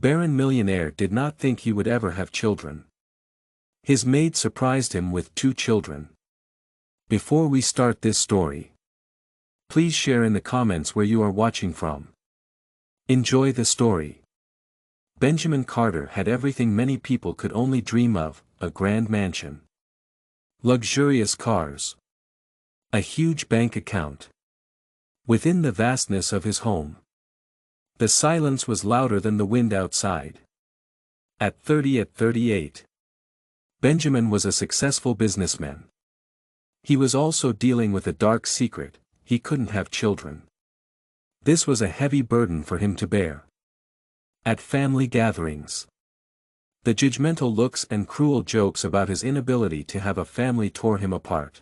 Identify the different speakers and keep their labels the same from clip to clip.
Speaker 1: Baron Millionaire did not think he would ever have children. His maid surprised him with 2 children. Before we start this story, please share in the comments where you are watching from. Enjoy the story. Benjamin Carter had everything many people could only dream of: a grand mansion, luxurious cars, a huge bank account. Within the vastness of his home, the silence was louder than the wind outside. At 38, Benjamin was a successful businessman. He was also dealing with a dark secret: he couldn't have children. This was a heavy burden for him to bear. At family gatherings, the judgmental looks and cruel jokes about his inability to have a family tore him apart.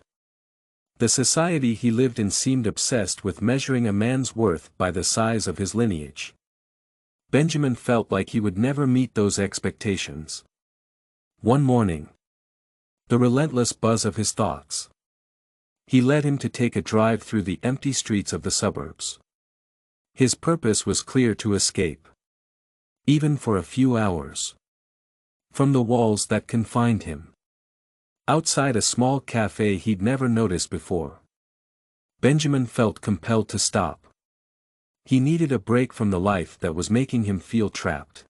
Speaker 1: The society he lived in seemed obsessed with measuring a man's worth by the size of his lineage. Benjamin felt like he would never meet those expectations. One morning, the relentless buzz of his thoughts he led him to take a drive through the empty streets of the suburbs. His purpose was clear: to escape, even for a few hours, from the walls that confined him. Outside a small cafe he'd never noticed before, Benjamin felt compelled to stop. He needed a break from the life that was making him feel trapped.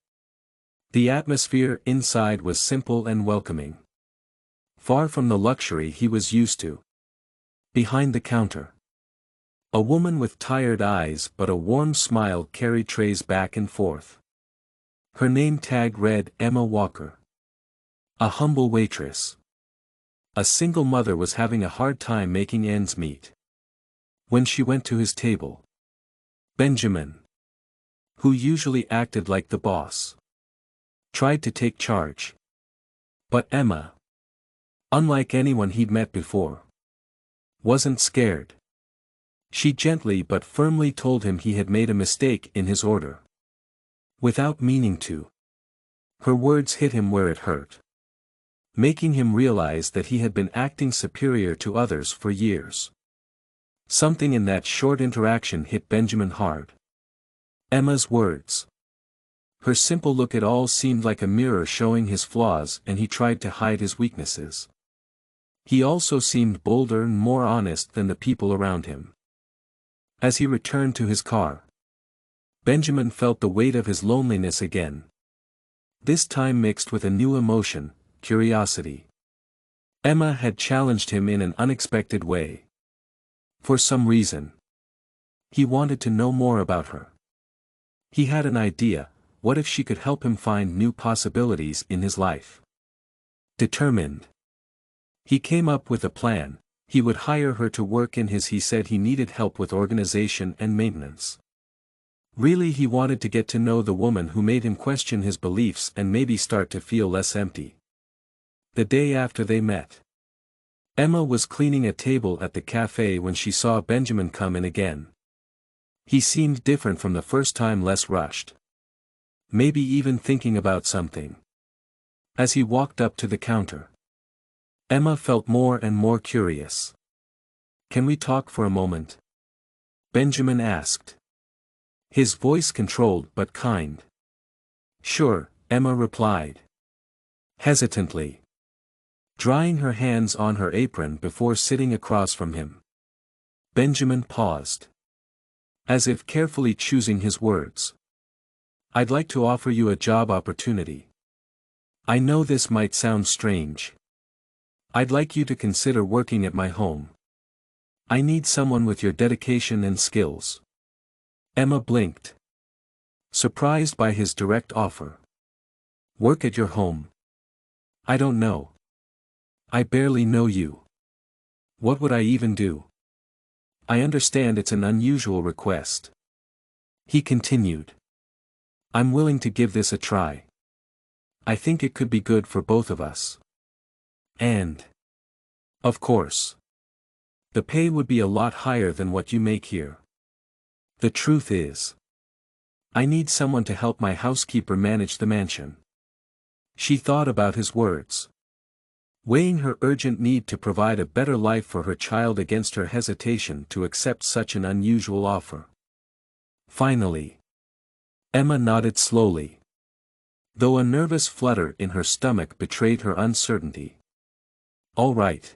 Speaker 1: The atmosphere inside was simple and welcoming, far from the luxury he was used to. Behind the counter, a woman with tired eyes but a warm smile carried trays back and forth. Her name tag read Emma Walker. A humble waitress. A single mother was having a hard time making ends meet. When she went to his table, Benjamin, who usually acted like the boss, tried to take charge. But Emma, unlike anyone he'd met before, wasn't scared. She gently but firmly told him he had made a mistake in his order. Without meaning to, her words hit him where it hurt, making him realize that he had been acting superior to others for years. Something in that short interaction hit Benjamin hard. Emma's words, her simple look, it all seemed like a mirror showing his flaws, and he tried to hide his weaknesses. He also seemed bolder and more honest than the people around him. As he returned to his car, Benjamin felt the weight of his loneliness again. This time mixed with a new emotion: curiosity. Emma had challenged him in an unexpected way. For some reason, he wanted to know more about her. He had an idea: what if she could help him find new possibilities in his life? Determined, he came up with a plan. He would hire her to work in his. He said he needed help with organization and maintenance. Really, he wanted to get to know the woman who made him question his beliefs and maybe start to feel less empty. The day after they met, Emma was cleaning a table at the cafe when she saw Benjamin come in again. He seemed different from the first time, less rushed. Maybe even thinking about something. As he walked up to the counter, Emma felt more and more curious. "Can we talk for a moment?" Benjamin asked, his voice controlled but kind. "Sure," Emma replied, hesitantly, drying her hands on her apron before sitting across from him. Benjamin paused, as if carefully choosing his words. "I'd like to offer you a job opportunity. I know this might sound strange. I'd like you to consider working at my home. I need someone with your dedication and skills." Emma blinked, surprised by his direct offer. "Work at your home? I don't know. I barely know you. What would I even do?" "I understand it's an unusual request," he continued. "I'm willing to give this a try. I think it could be good for both of us. And, of course, the pay would be a lot higher than what you make here. The truth is, I need someone to help my housekeeper manage the mansion." She thought about his words, weighing her urgent need to provide a better life for her child against her hesitation to accept such an unusual offer. Finally, Emma nodded slowly. though a nervous flutter in her stomach betrayed her uncertainty. "All right.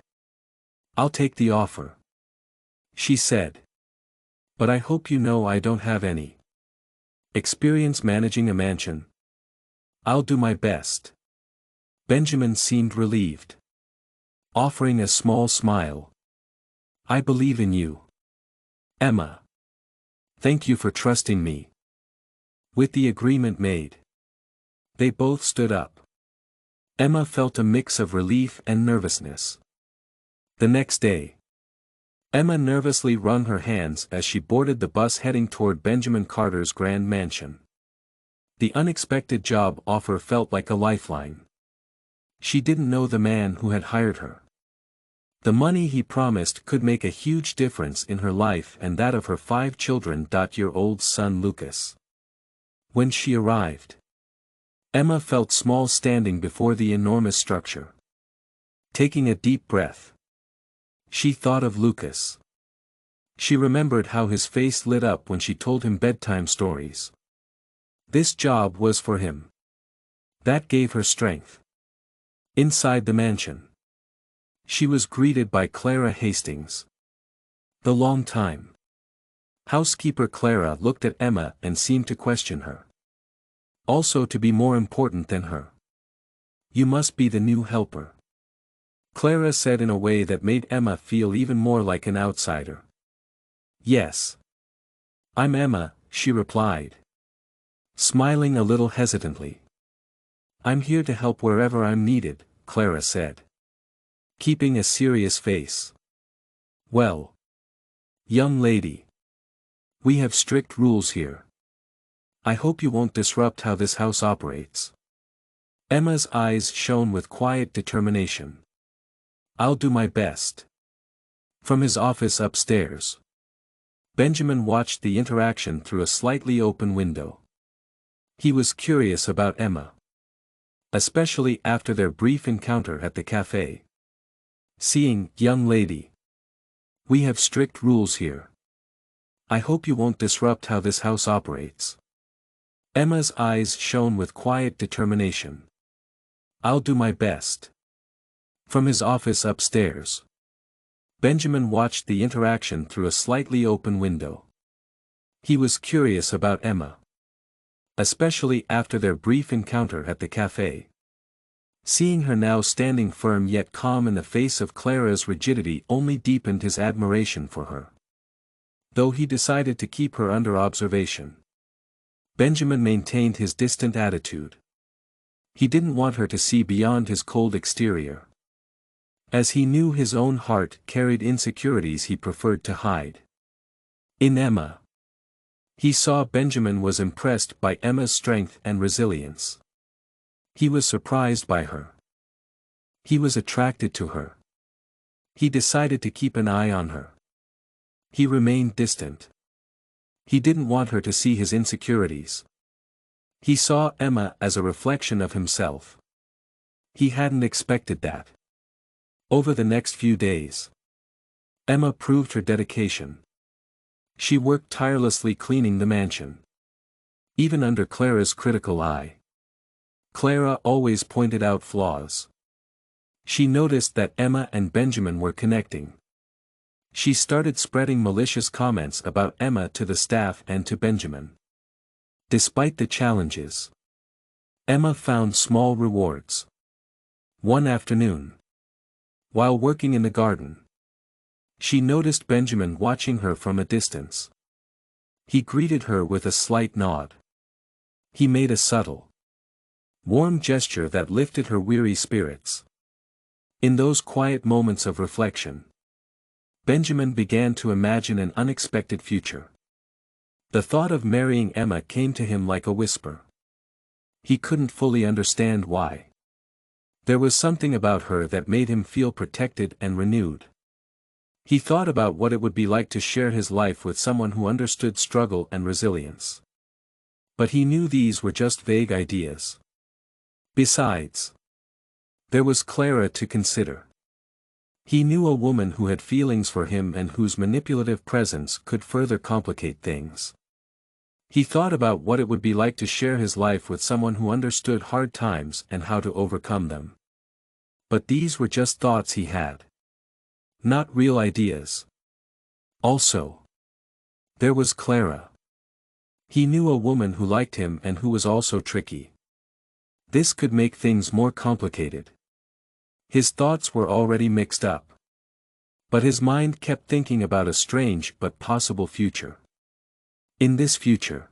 Speaker 1: I'll take the offer," she said. "But I hope you know I don't have any experience managing a mansion." "I'll do my best." Benjamin seemed relieved, offering a small smile. "I believe in you, Emma. Thank you for trusting me." With the agreement made, they both stood up. Emma felt a mix of relief and nervousness. The next day, Emma nervously wrung her hands as she boarded the bus heading toward Benjamin Carter's grand mansion. The unexpected job offer felt like a lifeline. She didn't know the man who had hired her. The money he promised could make a huge difference in her life and that of her 5 children. Year-old son Lucas. When she arrived, Emma felt small standing before the enormous structure. Taking a deep breath, she thought of Lucas. She remembered how his face lit up when she told him bedtime stories. This job was for him. That gave her strength. Inside the mansion, she was greeted by Clara Hastings. The long-time housekeeper Clara looked at Emma and seemed to question her. Also to be more important than her. "You must be the new helper," Clara said in a way that made Emma feel even more like an outsider. "Yes. I'm Emma," she replied, smiling a little hesitantly. "I'm here to help wherever I'm needed," Clara said, keeping a serious face. "Well, young lady, we have strict rules here. I hope you won't disrupt how this house operates." Emma's eyes shone with quiet determination. "I'll do my best." From his office upstairs, Benjamin watched the interaction through a slightly open window. He was curious about Emma, especially after their brief encounter at the cafe. Seeing, "Young lady, we have strict rules here. I hope you won't disrupt how this house operates." Emma's eyes shone with quiet determination. "I'll do my best." From his office upstairs, Benjamin watched the interaction through a slightly open window. He was curious about Emma, especially after their brief encounter at the cafe. Seeing her now standing firm yet calm in the face of Clara's rigidity only deepened his admiration for her. Though he decided to keep her under observation, Benjamin maintained his distant attitude. He didn't want her to see beyond his cold exterior, as he knew his own heart carried insecurities he preferred to hide. In Emma, he saw Benjamin was impressed by Emma's strength and resilience. He was surprised by her. He was attracted to her. He decided to keep an eye on her. He remained distant. He didn't want her to see his insecurities. He saw Emma as a reflection of himself. He hadn't expected that. Over the next few days, Emma proved her dedication. She worked tirelessly cleaning the mansion. Even under Clara's critical eye, Clara always pointed out flaws. She noticed that Emma and Benjamin were connecting. She started spreading malicious comments about Emma to the staff and to Benjamin. Despite the challenges, Emma found small rewards. One afternoon, while working in the garden, she noticed Benjamin watching her from a distance. He greeted her with a slight nod. He made a subtle, warm gesture that lifted her weary spirits. In those quiet moments of reflection, Benjamin began to imagine an unexpected future. The thought of marrying Emma came to him like a whisper. He couldn't fully understand why. There was something about her that made him feel protected and renewed. He thought about what it would be like to share his life with someone who understood struggle and resilience. But he knew these were just vague ideas. Besides, there was Clara to consider. He knew a woman who had feelings for him and whose manipulative presence could further complicate things. He thought about what it would be like to share his life with someone who understood hard times and how to overcome them. But these were just thoughts he had. Not real ideas. Also, there was Clara. He knew a woman who liked him and who was also tricky. This could make things more complicated. His thoughts were already mixed up. But his mind kept thinking about a strange but possible future. In this future,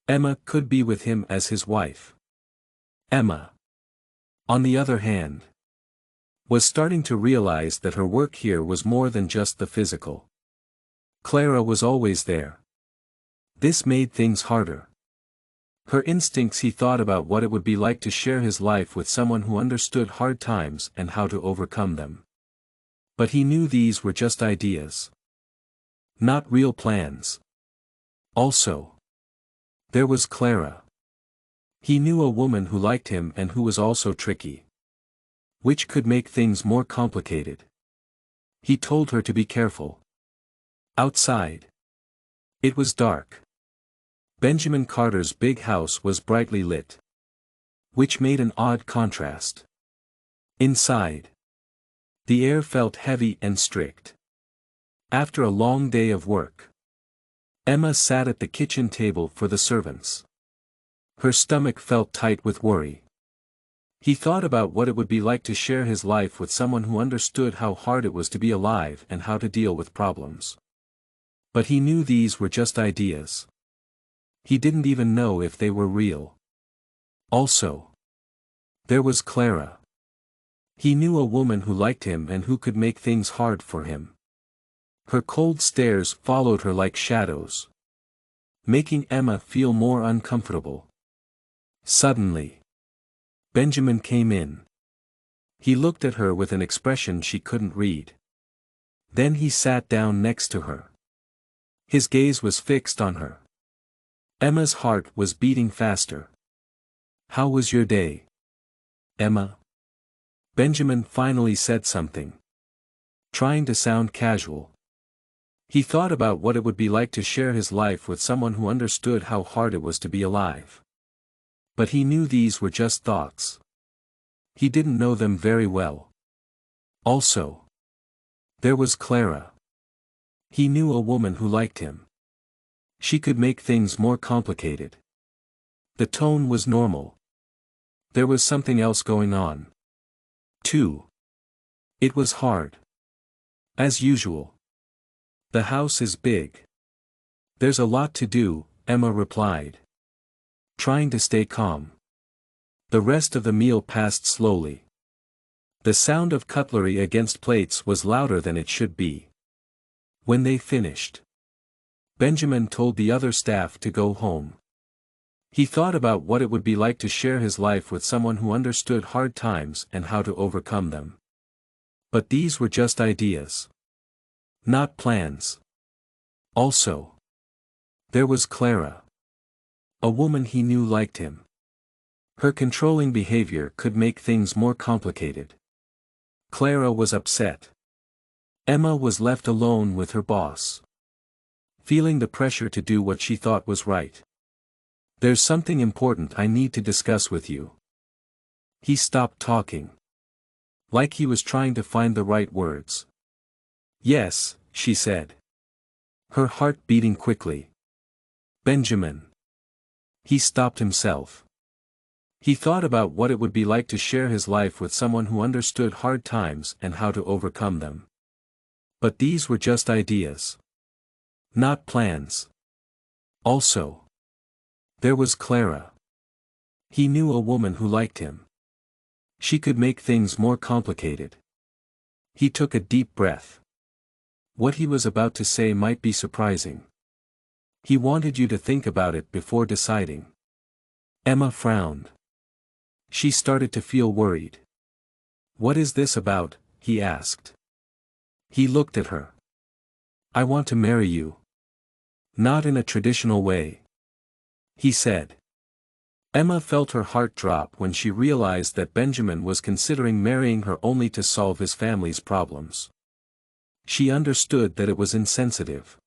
Speaker 1: Emma could be with him as his wife. Emma, on the other hand, was starting to realize that her work here was more than just the physical. Clara was always there. This made things harder. Her instincts. He thought about what it would be like to share his life with someone who understood hard times and how to overcome them. But he knew these were just ideas. Not real plans. Also, there was Clara. He knew a woman who liked him and who was also tricky. Which could make things more complicated. He told her to be careful. Outside, it was dark. Benjamin Carter's big house was brightly lit, which made an odd contrast. Inside, the air felt heavy and strict. After a long day of work, Emma sat at the kitchen table for the servants. Her stomach felt tight with worry. He thought about what it would be like to share his life with someone who understood how hard it was to be alive and how to deal with problems. But he knew these were just ideas. He didn't even know if they were real. Also, there was Clara. He knew a woman who liked him and who could make things hard for him. Her cold stares followed her like shadows, making Emma feel more uncomfortable. Suddenly, Benjamin came in. He looked at her with an expression she couldn't read. Then he sat down next to her. His gaze was fixed on her. Emma's heart was beating faster. "How was your day, Emma?" Benjamin finally said something, trying to sound casual. He thought about what it would be like to share his life with someone who understood how hard it was to be alive. But he knew these were just thoughts. He didn't know them very well. Also, there was Clara. He knew a woman who liked him. She could make things more complicated. The tone was normal. There was something else going on. Too. It was hard. As usual. The house is big. There's a lot to do, Emma replied, trying to stay calm. The rest of the meal passed slowly. The sound of cutlery against plates was louder than it should be. When they finished, Benjamin told the other staff to go home. He thought about what it would be like to share his life with someone who understood hard times and how to overcome them. But these were just ideas. Not plans. Also, there was Clara. A woman he knew liked him. Her controlling behavior could make things more complicated. Clara was upset. Emma was left alone with her boss, feeling the pressure to do what she thought was right. "There's something important I need to discuss with you." He stopped talking, like he was trying to find the right words. "Yes," she said, her heart beating quickly. "Benjamin." He stopped himself. He thought about what it would be like to share his life with someone who understood hard times and how to overcome them. But these were just ideas. Not plans. Also, there was Clara. He knew a woman who liked him. She could make things more complicated. He took a deep breath. What he was about to say might be surprising. He wanted you to think about it before deciding. Emma frowned. She started to feel worried. "What is this about?" he asked. He looked at her. "I want to marry you." "Not in a traditional way," he said. Emma felt her heart drop when she realized that Benjamin was considering marrying her only to solve his family's problems. She understood that it was insensitive.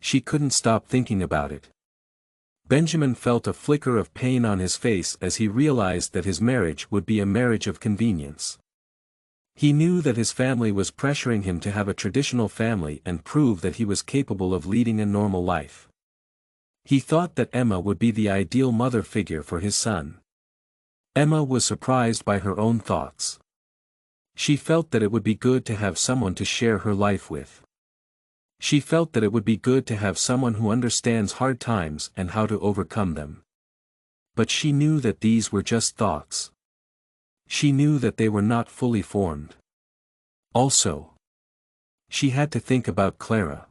Speaker 1: She couldn't stop thinking about it. Benjamin felt a flicker of pain on his face as he realized that his marriage would be a marriage of convenience. He knew that his family was pressuring him to have a traditional family and prove that he was capable of leading a normal life. He thought that Emma would be the ideal mother figure for his son. Emma was surprised by her own thoughts. She felt that it would be good to have someone to share her life with. She felt that it would be good to have someone who understands hard times and how to overcome them. But she knew that these were just thoughts. She knew that they were not fully formed. Also, she had to think about Clara.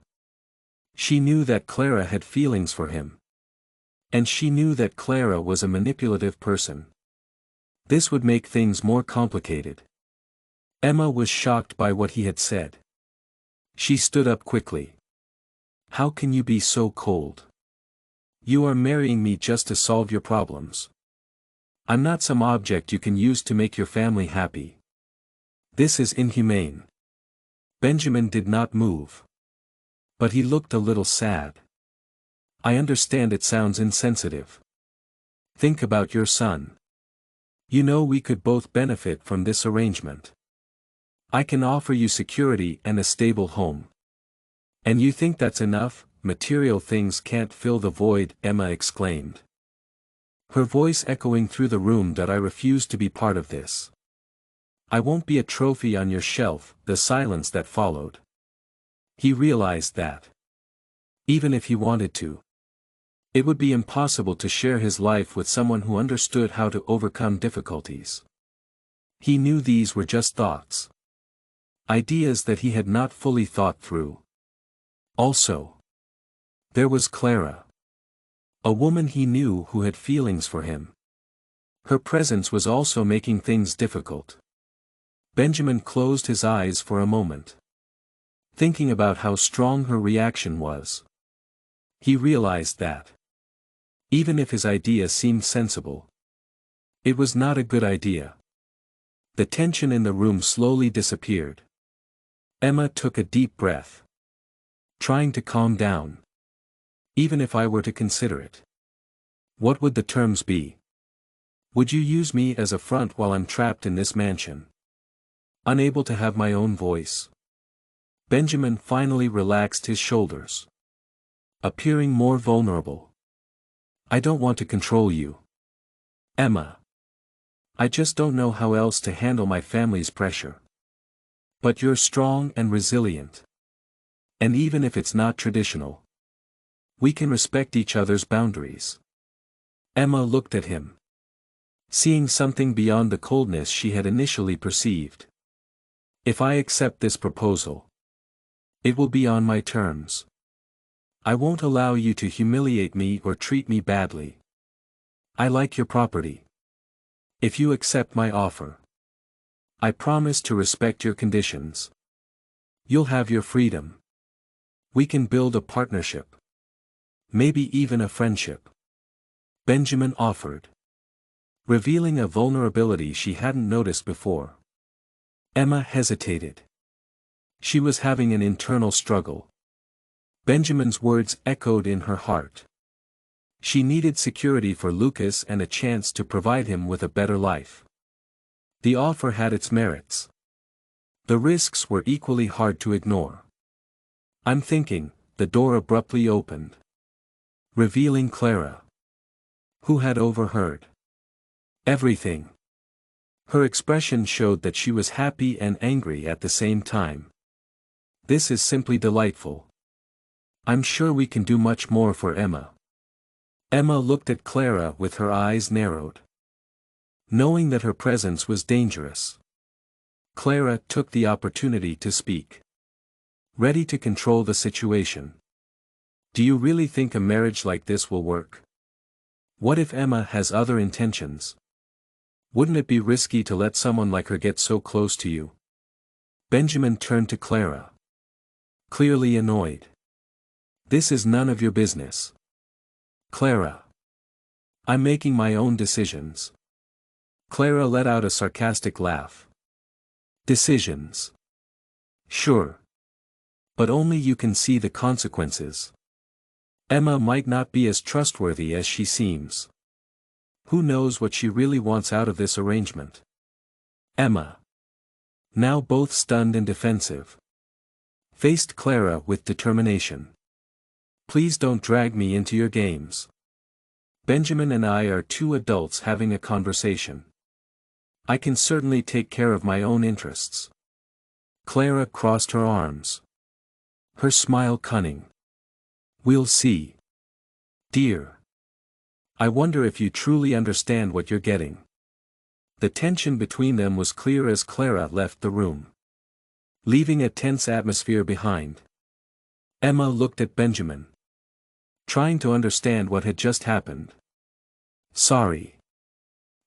Speaker 1: She knew that Clara had feelings for him. And she knew that Clara was a manipulative person. This would make things more complicated. Emma was shocked by what he had said. She stood up quickly. "How can you be so cold? You are marrying me just to solve your problems. I'm not some object you can use to make your family happy. This is inhumane." Benjamin did not move. But he looked a little sad. "I understand it sounds insensitive. Think about your son. You know we could both benefit from this arrangement. I can offer you security and a stable home. And you think that's enough? Material things can't fill the void," Emma exclaimed. Her voice echoing through the room. "That I refuse to be part of this. I won't be a trophy on your shelf." The silence that followed. He realized that, even if he wanted to, it would be impossible to share his life with someone who understood how to overcome difficulties. He knew these were just thoughts. Ideas that he had not fully thought through. Also, there was Clara. A woman he knew who had feelings for him. Her presence was also making things difficult. Benjamin closed his eyes for a moment, thinking about how strong her reaction was. He realized that, even if his idea seemed sensible, it was not a good idea. The tension in the room slowly disappeared. Emma took a deep breath, trying to calm down. "Even if I were to consider it, what would the terms be? Would you use me as a front while I'm trapped in this mansion, unable to have my own voice?" Benjamin finally relaxed his shoulders, appearing more vulnerable. "I don't want to control you, Emma. I just don't know how else to handle my family's pressure. But you're strong and resilient. And even if it's not traditional, we can respect each other's boundaries." Emma looked at him, seeing something beyond the coldness she had initially perceived. "If I accept this proposal, it will be on my terms. I won't allow you to humiliate me or treat me badly. I like your property. If you accept my offer, I promise to respect your conditions. You'll have your freedom. We can build a partnership. Maybe even a friendship." Benjamin offered, revealing a vulnerability she hadn't noticed before. Emma hesitated. She was having an internal struggle. Benjamin's words echoed in her heart. She needed security for Lucas and a chance to provide him with a better life. The offer had its merits. The risks were equally hard to ignore. "I'm thinking," the door abruptly opened, revealing Clara, who had overheard everything. Her expression showed that she was happy and angry at the same time. "This is simply delightful. I'm sure we can do much more for Emma." Emma looked at Clara with her eyes narrowed, knowing that her presence was dangerous. Clara took the opportunity to speak, ready to control the situation. "Do you really think a marriage like this will work? What if Emma has other intentions? Wouldn't it be risky to let someone like her get so close to you?" Benjamin turned to Clara, clearly annoyed. "This is none of your business, Clara. I'm making my own decisions." Clara let out a sarcastic laugh. "Decisions? Sure. But only you can see the consequences. Emma might not be as trustworthy as she seems. Who knows what she really wants out of this arrangement? Emma, now both stunned and defensive, faced Clara with determination. Please don't drag me into your games. Benjamin and I are two adults having a conversation. I can certainly take care of my own interests. Clara crossed her arms, her smile cunning. We'll see. Dear. I wonder if you truly understand what you're getting. The tension between them was clear as Clara left the room, leaving a tense atmosphere behind. Emma looked at Benjamin, trying to understand what had just happened. Sorry.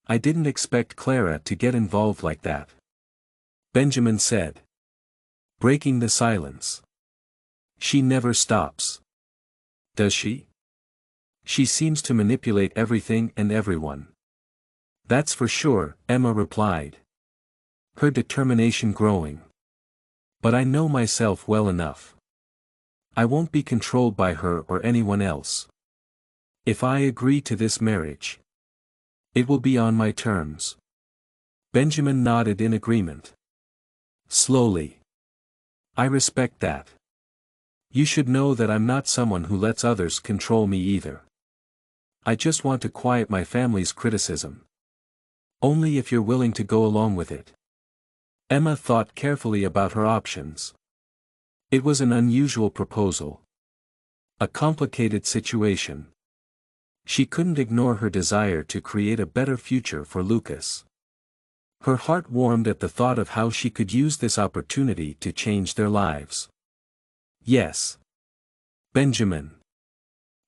Speaker 1: I didn't expect Clara to get involved like that, Benjamin said, breaking the silence. She never stops. Does she? She seems to manipulate everything and everyone. That's for sure, Emma replied, her determination growing. But I know myself well enough. I won't be controlled by her or anyone else. If I agree to this marriage, it will be on my terms. Benjamin nodded in agreement. Slowly. I respect that. You should know that I'm not someone who lets others control me either. I just want to quiet my family's criticism. Only if you're willing to go along with it. Emma thought carefully about her options. It was an unusual proposal. A complicated situation. She couldn't ignore her desire to create a better future for Lucas. Her heart warmed at the thought of how she could use this opportunity to change their lives. Yes. Benjamin.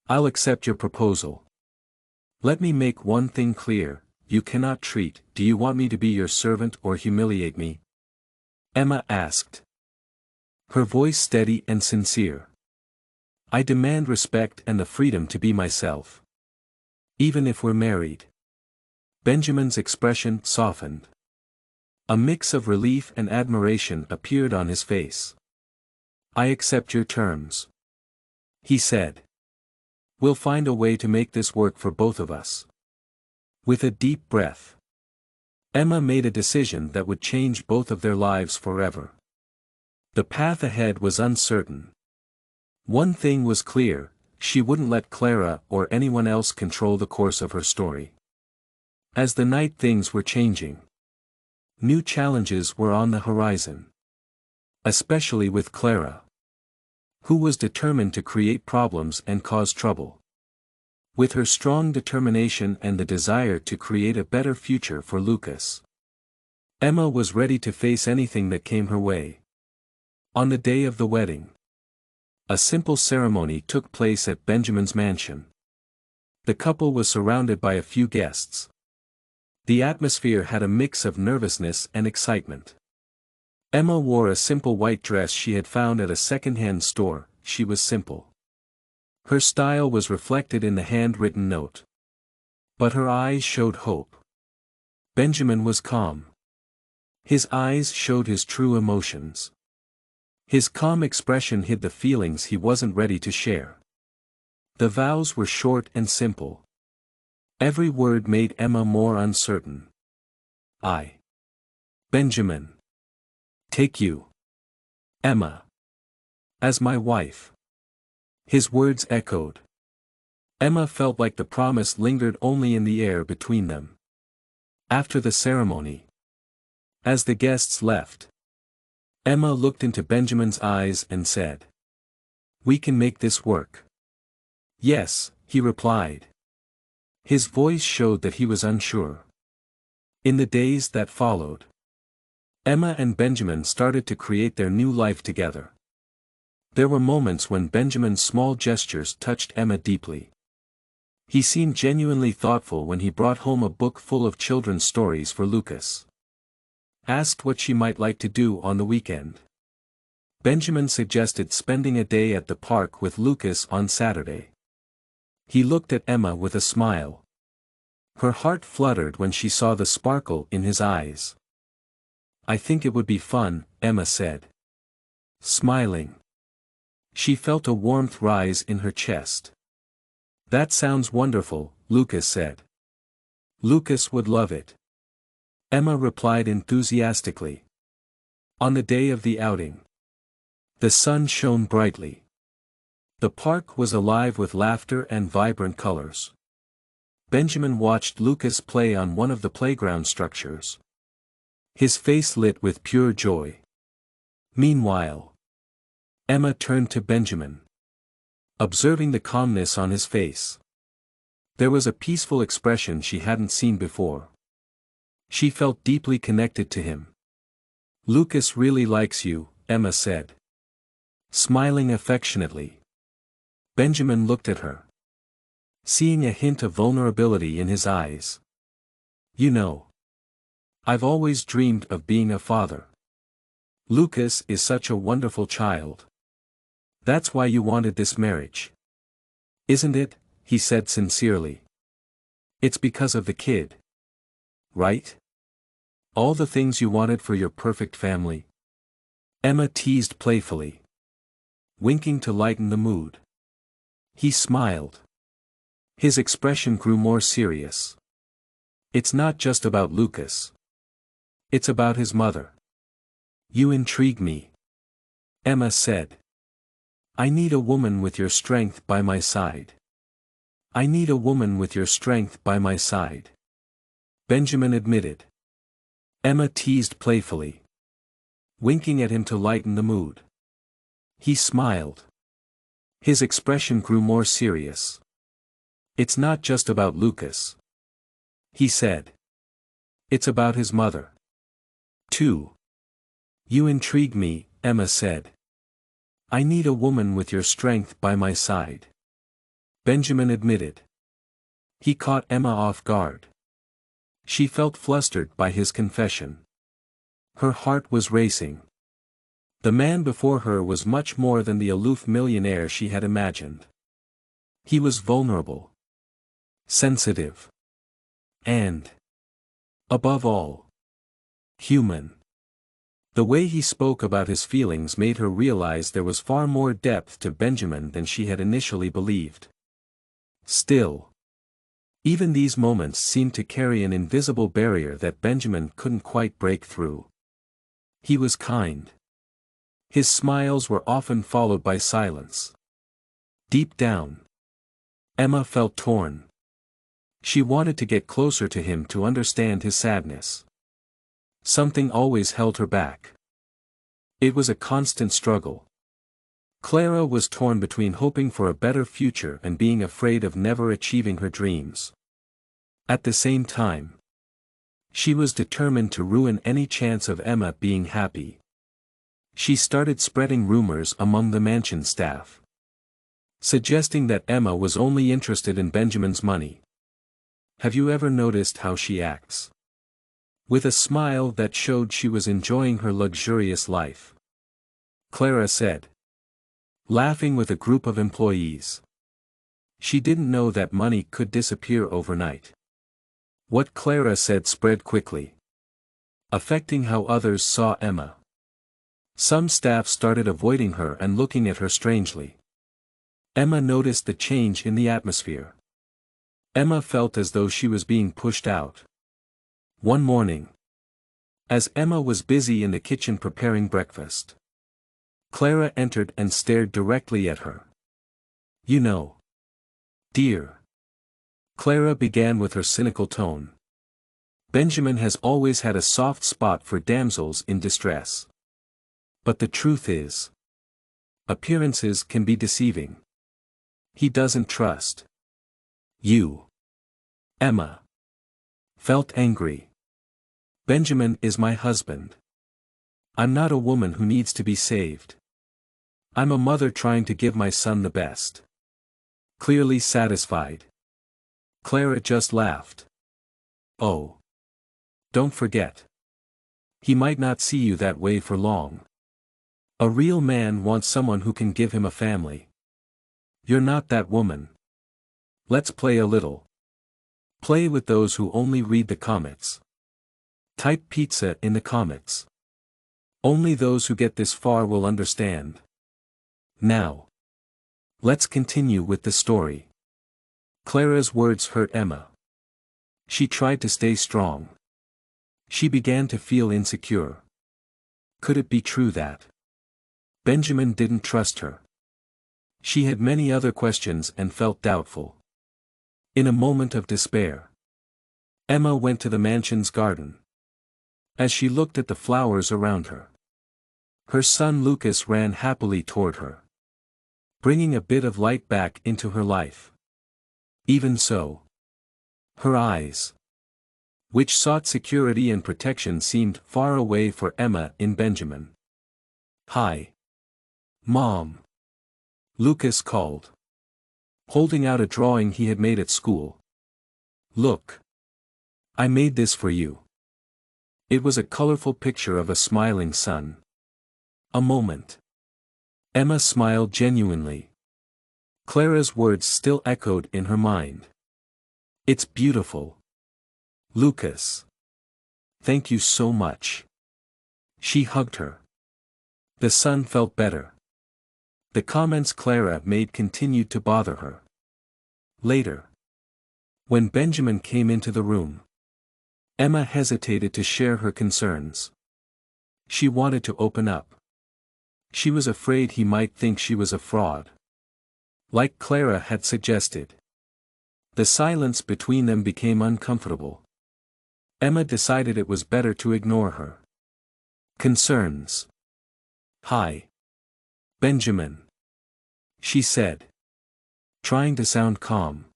Speaker 1: I'll accept your proposal. Let me make one thing clear, you cannot treat. Do you want me to be your servant or humiliate me? Emma asked, her voice steady and sincere. I demand respect and the freedom to be myself. Even if we're married. Benjamin's expression softened. A mix of relief and admiration appeared on his face. I accept your terms, he said. We'll find a way to make this work for both of us. With a deep breath, Emma made a decision that would change both of their lives forever. The path ahead was uncertain. One thing was clear, she wouldn't let Clara or anyone else control the course of her story. As the night, things were changing. New challenges were on the horizon. Especially with Clara, who was determined to create problems and cause trouble. With her strong determination and the desire to create a better future for Lucas, Emma was ready to face anything that came her way. On the day of the wedding, a simple ceremony took place at Benjamin's mansion. The couple was surrounded by a few guests. The atmosphere had a mix of nervousness and excitement. Emma wore a simple white dress she had found at a second-hand store. She was simple. Her style was reflected in the handwritten note. But her eyes showed hope. Benjamin was calm. His eyes showed his true emotions. His calm expression hid the feelings he wasn't ready to share. The vows were short and simple. Every word made Emma more uncertain. I, Benjamin, take you, Emma, as my wife. His words echoed. Emma felt like the promise lingered only in the air between them. After the ceremony, as the guests left, Emma looked into Benjamin's eyes and said, "We can make this work." "Yes," he replied. His voice showed that he was unsure. In the days that followed, Emma and Benjamin started to create their new life together. There were moments when Benjamin's small gestures touched Emma deeply. He seemed genuinely thoughtful when he brought home a book full of children's stories for Lucas. Asked what she might like to do on the weekend. Benjamin suggested spending a day at the park with Lucas on Saturday. He looked at Emma with a smile. Her heart fluttered when she saw the sparkle in his eyes. "I think it would be fun," Emma said, smiling. She felt a warmth rise in her chest. That sounds wonderful, Lucas said. Lucas would love it. Emma replied enthusiastically. On the day of the outing, the sun shone brightly. The park was alive with laughter and vibrant colors. Benjamin watched Lucas play on one of the playground structures. His face lit with pure joy. Meanwhile, Emma turned to Benjamin. Observing the calmness on his face, there was a peaceful expression she hadn't seen before. She felt deeply connected to him. Lucas really likes you, Emma said, smiling affectionately. Benjamin looked at her, seeing a hint of vulnerability in his eyes. You know, I've always dreamed of being a father. Lucas is such a wonderful child. That's why you wanted this marriage. Isn't it? He said sincerely. It's because of the kid. Right? All the things you wanted for your perfect family. Emma teased playfully, winking to lighten the mood. He smiled. His expression grew more serious. It's not just about Lucas. It's about his mother. You intrigue me, Emma said. I need a woman with your strength by my side. I need a woman with your strength by my side, Benjamin admitted. Emma teased playfully, winking at him to lighten the mood. He smiled. His expression grew more serious. It's not just about Lucas, he said. It's about his mother, too. You intrigue me, Emma said. I need a woman with your strength by my side, Benjamin admitted. He caught Emma off guard. She felt flustered by his confession. Her heart was racing. The man before her was much more than the aloof millionaire she had imagined. He was vulnerable, sensitive, and, above all, human. The way he spoke about his feelings made her realize there was far more depth to Benjamin than she had initially believed. Still, even these moments seemed to carry an invisible barrier that Benjamin couldn't quite break through. He was kind. His smiles were often followed by silence. Deep down, Emma felt torn. She wanted to get closer to him to understand his sadness. Something always held her back. It was a constant struggle. Clara was torn between hoping for a better future and being afraid of never achieving her dreams. At the same time, she was determined to ruin any chance of Emma being happy. She started spreading rumors among the mansion staff, suggesting that Emma was only interested in Benjamin's money. Have you ever noticed how she acts? With a smile that showed she was enjoying her luxurious life, Clara said, laughing with a group of employees. She didn't know that money could disappear overnight. What Clara said spread quickly, affecting how others saw Emma. Some staff started avoiding her and looking at her strangely. Emma noticed the change in the atmosphere. Emma felt as though she was being pushed out. One morning, as Emma was busy in the kitchen preparing breakfast, Clara entered and stared directly at her. You know, dear, Clara began with her cynical tone. Benjamin has always had a soft spot for damsels in distress. But the truth is, appearances can be deceiving. He doesn't trust you. Emma felt angry. Benjamin is my husband. I'm not a woman who needs to be saved. I'm a mother trying to give my son the best. Clearly satisfied, Clara just laughed. Oh, don't forget. He might not see you that way for long. A real man wants someone who can give him a family. You're not that woman. Let's play a little. Play with those who only read the comments. Type pizza in the comments. Only those who get this far will understand. Now, let's continue with the story. Clara's words hurt Emma. She tried to stay strong. She began to feel insecure. Could it be true that Benjamin didn't trust her? She had many other questions and felt doubtful. In a moment of despair, Emma went to the mansion's garden. As she looked at the flowers around her, her son Lucas ran happily toward her, bringing a bit of light back into her life. Even so, her eyes, which sought security and protection, seemed far away for Emma in Benjamin. "Hi, Mom," Lucas called, holding out a drawing he had made at school. "Look. I made this for you." It was a colorful picture of a smiling sun. A moment. Emma smiled genuinely. Clara's words still echoed in her mind. "It's beautiful, Lucas. Thank you so much." She hugged her. The sun felt better. The comments Clara made continued to bother her. Later, when Benjamin came into the room, Emma hesitated to share her concerns. She wanted to open up. She was afraid he might think she was a fraud, like Clara had suggested. The silence between them became uncomfortable. Emma decided it was better to ignore her concerns. "Hi, Benjamin," she said, trying to sound calm.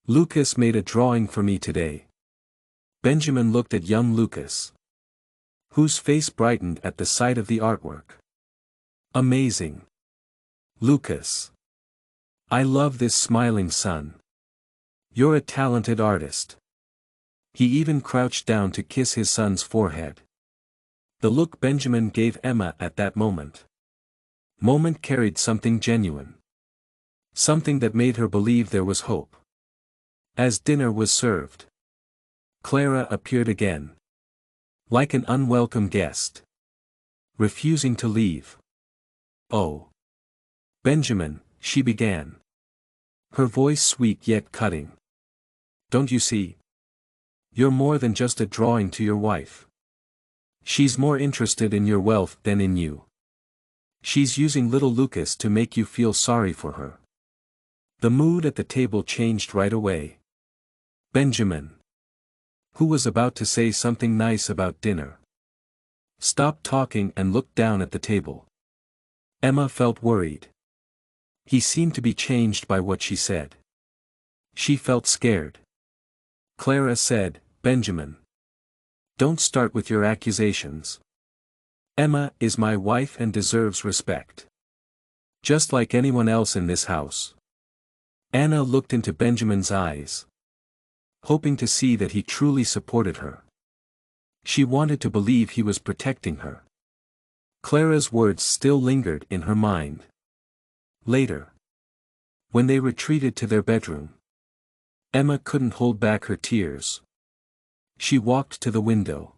Speaker 1: "Lucas made a drawing for me today." Benjamin looked at young Lucas, whose face brightened at the sight of the artwork. "Amazing, Lucas. I love this smiling sun. You're a talented artist." He even crouched down to kiss his son's forehead. The look Benjamin gave Emma at that moment carried something genuine. Something that made her believe there was hope. As dinner was served, Clara appeared again, like an unwelcome guest, refusing to leave. "Oh, Benjamin," she began, her voice sweet yet cutting. "Don't you see? You're more than just a drawing to your wife. She's more interested in your wealth than in you. She's using little Lucas to make you feel sorry for her." The mood at the table changed right away. Benjamin, who was about to say something nice about dinner, stopped talking and looked down at the table. Emma felt worried. He seemed to be changed by what she said. She felt scared. Clara said, "Benjamin, don't start with your accusations. Emma is my wife and deserves respect, just like anyone else in this house." Anna looked into Benjamin's eyes, hoping to see that he truly supported her. She wanted to believe he was protecting her. Clara's words still lingered in her mind. Later, when they retreated to their bedroom, Emma couldn't hold back her tears. She walked to the window,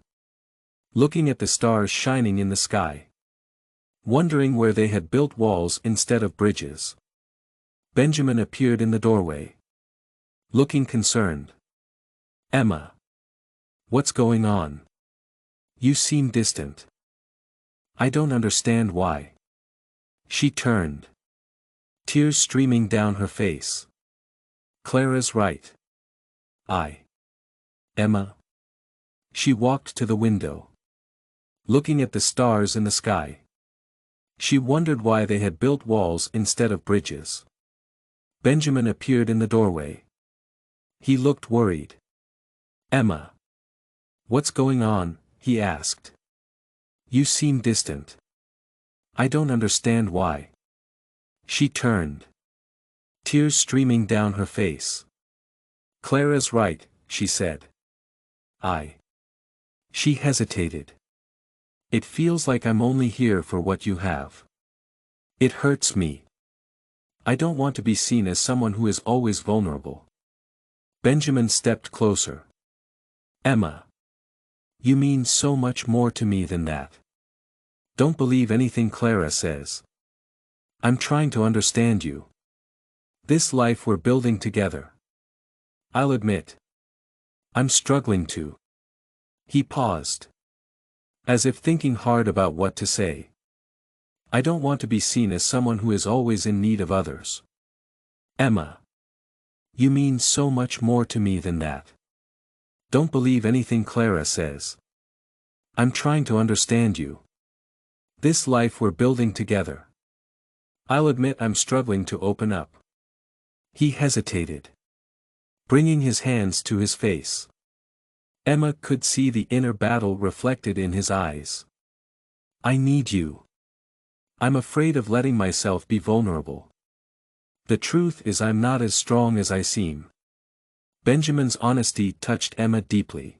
Speaker 1: looking at the stars shining in the sky, wondering where they had built walls instead of bridges. Benjamin appeared in the doorway, looking concerned. "Emma, what's going on? You seem distant." "I don't understand why." She turned, tears streaming down her face. "Clara's right. Emma." She walked to the window, looking at the stars in the sky. She wondered why they had built walls instead of bridges. Benjamin appeared in the doorway. He looked worried. "Emma, what's going on?" he asked. "You seem distant. I don't understand why." She turned, tears streaming down her face. "Clara's right," she said. She hesitated. "It feels like I'm only here for what you have. It hurts me. I don't want to be seen as someone who is always vulnerable." Benjamin stepped closer. "Emma, you mean so much more to me than that. Don't believe anything Clara says. I'm trying to understand you. This life we're building together, I'll admit. I'm struggling to. He paused. As if thinking hard about what to say. I don't want to be seen as someone who is always in need of others. Emma. You mean so much more to me than that. Don't believe anything Clara says. I'm trying to understand you. This life we're building together. I'll admit I'm struggling to open up. He hesitated. Bringing his hands to his face. Emma could see the inner battle reflected in his eyes. I need you. I'm afraid of letting myself be vulnerable. The truth is I'm not as strong as I seem. Benjamin's honesty touched Emma deeply.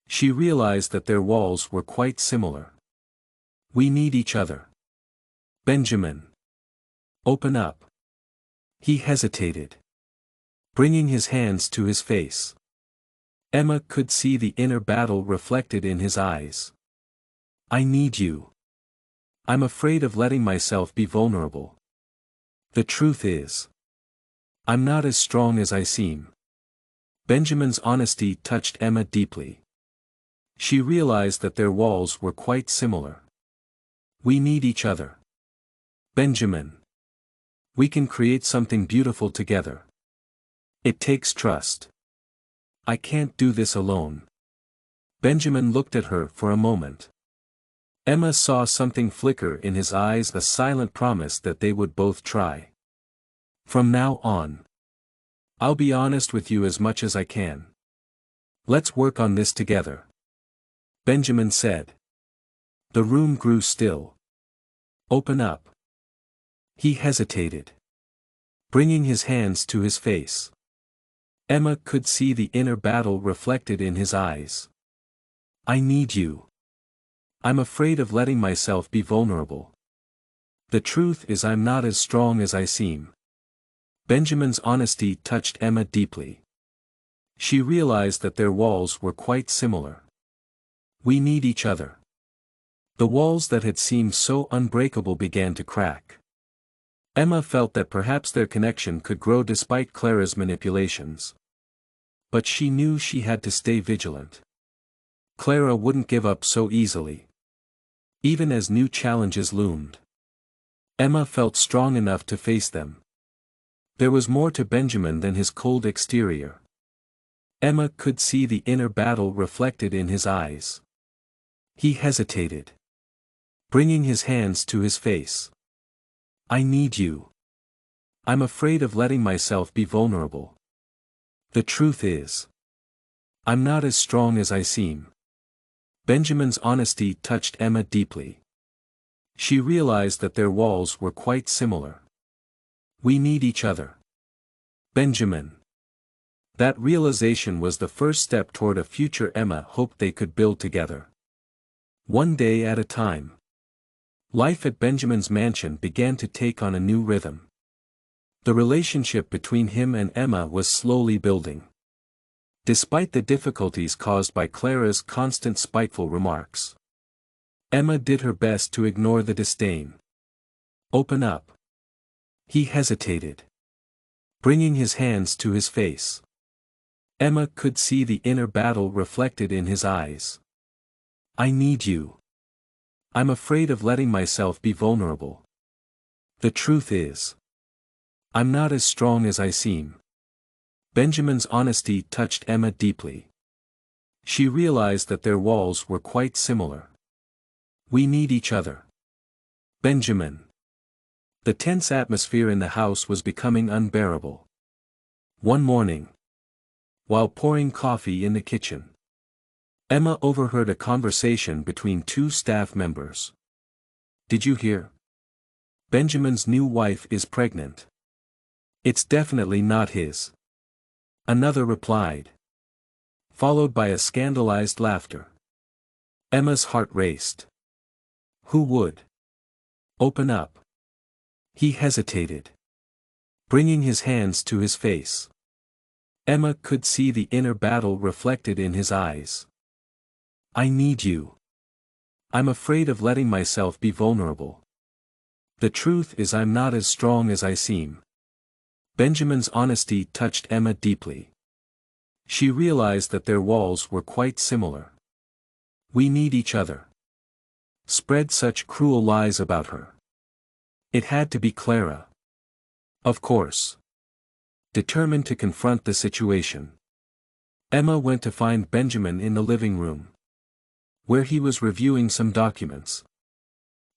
Speaker 1: She realized that their walls were quite similar. We need each other. Benjamin. Open up. He hesitated. Bringing his hands to his face. Emma could see the inner battle reflected in his eyes. I need you. I'm afraid of letting myself be vulnerable. The truth is. I'm not as strong as I seem. Benjamin's honesty touched Emma deeply. She realized that their walls were quite similar. We need each other. Benjamin. We can create something beautiful together. It takes trust. I can't do this alone. Benjamin looked at her for a moment. Emma saw something flicker in his eyes, a silent promise that they would both try. From now on. I'll be honest with you as much as I can. Let's work on this together. Benjamin said. The room grew still. Open up. He hesitated. Bringing his hands to his face. Emma could see the inner battle reflected in his eyes. I need you. I'm afraid of letting myself be vulnerable. The truth is I'm not as strong as I seem. Benjamin's honesty touched Emma deeply. She realized that their walls were quite similar. We need each other. The walls that had seemed so unbreakable began to crack. Emma felt that perhaps their connection could grow despite Clara's manipulations. But she knew she had to stay vigilant. Clara wouldn't give up so easily. Even as new challenges loomed. Emma felt strong enough to face them. There was more to Benjamin than his cold exterior. Emma could see the inner battle reflected in his eyes. He hesitated. Bringing his hands to his face. I need you. I'm afraid of letting myself be vulnerable. The truth is. I'm not as strong as I seem. Benjamin's honesty touched Emma deeply. She realized that their walls were quite similar. We need each other. Benjamin. That realization was the first step toward a future Emma hoped they could build together. One day at a time. Life at Benjamin's mansion began to take on a new rhythm. The relationship between him and Emma was slowly building. Despite the difficulties caused by Clara's constant spiteful remarks. Emma did her best to ignore the disdain. Open up. He hesitated. Bringing his hands to his face. Emma could see the inner battle reflected in his eyes. I need you. I'm afraid of letting myself be vulnerable. The truth is. I'm not as strong as I seem. Benjamin's honesty touched Emma deeply. She realized that their walls were quite similar. We need each other. Benjamin. The tense atmosphere in the house was becoming unbearable. One morning. While pouring coffee in the kitchen. Emma overheard a conversation between two staff members. Did you hear? Benjamin's new wife is pregnant. It's definitely not his. Another replied. Followed by a scandalized laughter. Emma's heart raced. Who would? Open up. He hesitated. Bringing his hands to his face. Emma could see the inner battle reflected in his eyes. I need you. I'm afraid of letting myself be vulnerable. The truth is I'm not as strong as I seem. Benjamin's honesty touched Emma deeply. She realized that their walls were quite similar. We need each other. Spread such cruel lies about her. It had to be Clara. Of course. Determined to confront the situation, Emma went to find Benjamin in the living room, where he was reviewing some documents.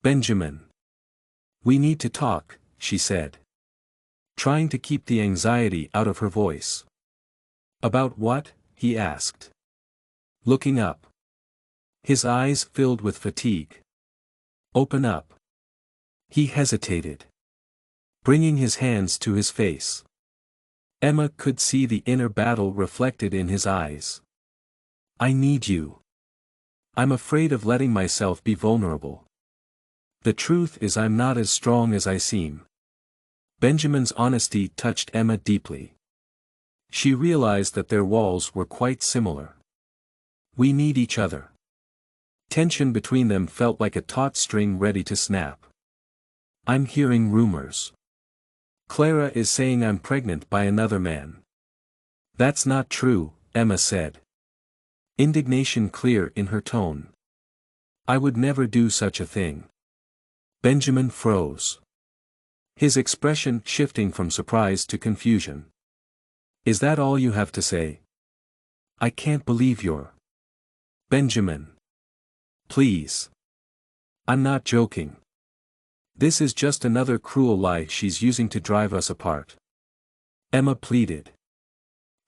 Speaker 1: Benjamin. We need to talk, she said, trying to keep the anxiety out of her voice. About what? He asked, looking up. His eyes filled with fatigue. Open up. He hesitated, bringing his hands to his face. Emma could see the inner battle reflected in his eyes. I need you. I'm afraid of letting myself be vulnerable. The truth is I'm not as strong as I seem. Benjamin's honesty touched Emma deeply. She realized that their walls were quite similar. We need each other. Tension between them felt like a taut string ready to snap. I'm hearing rumors. Clara is saying I'm pregnant by another man. That's not true, Emma said, indignation clear in her tone. I would never do such a thing. Benjamin froze, his expression shifting from surprise to confusion. Is that all you have to say? I can't believe you're... Benjamin. Please. I'm not joking. This is just another cruel lie she's using to drive us apart. Emma pleaded,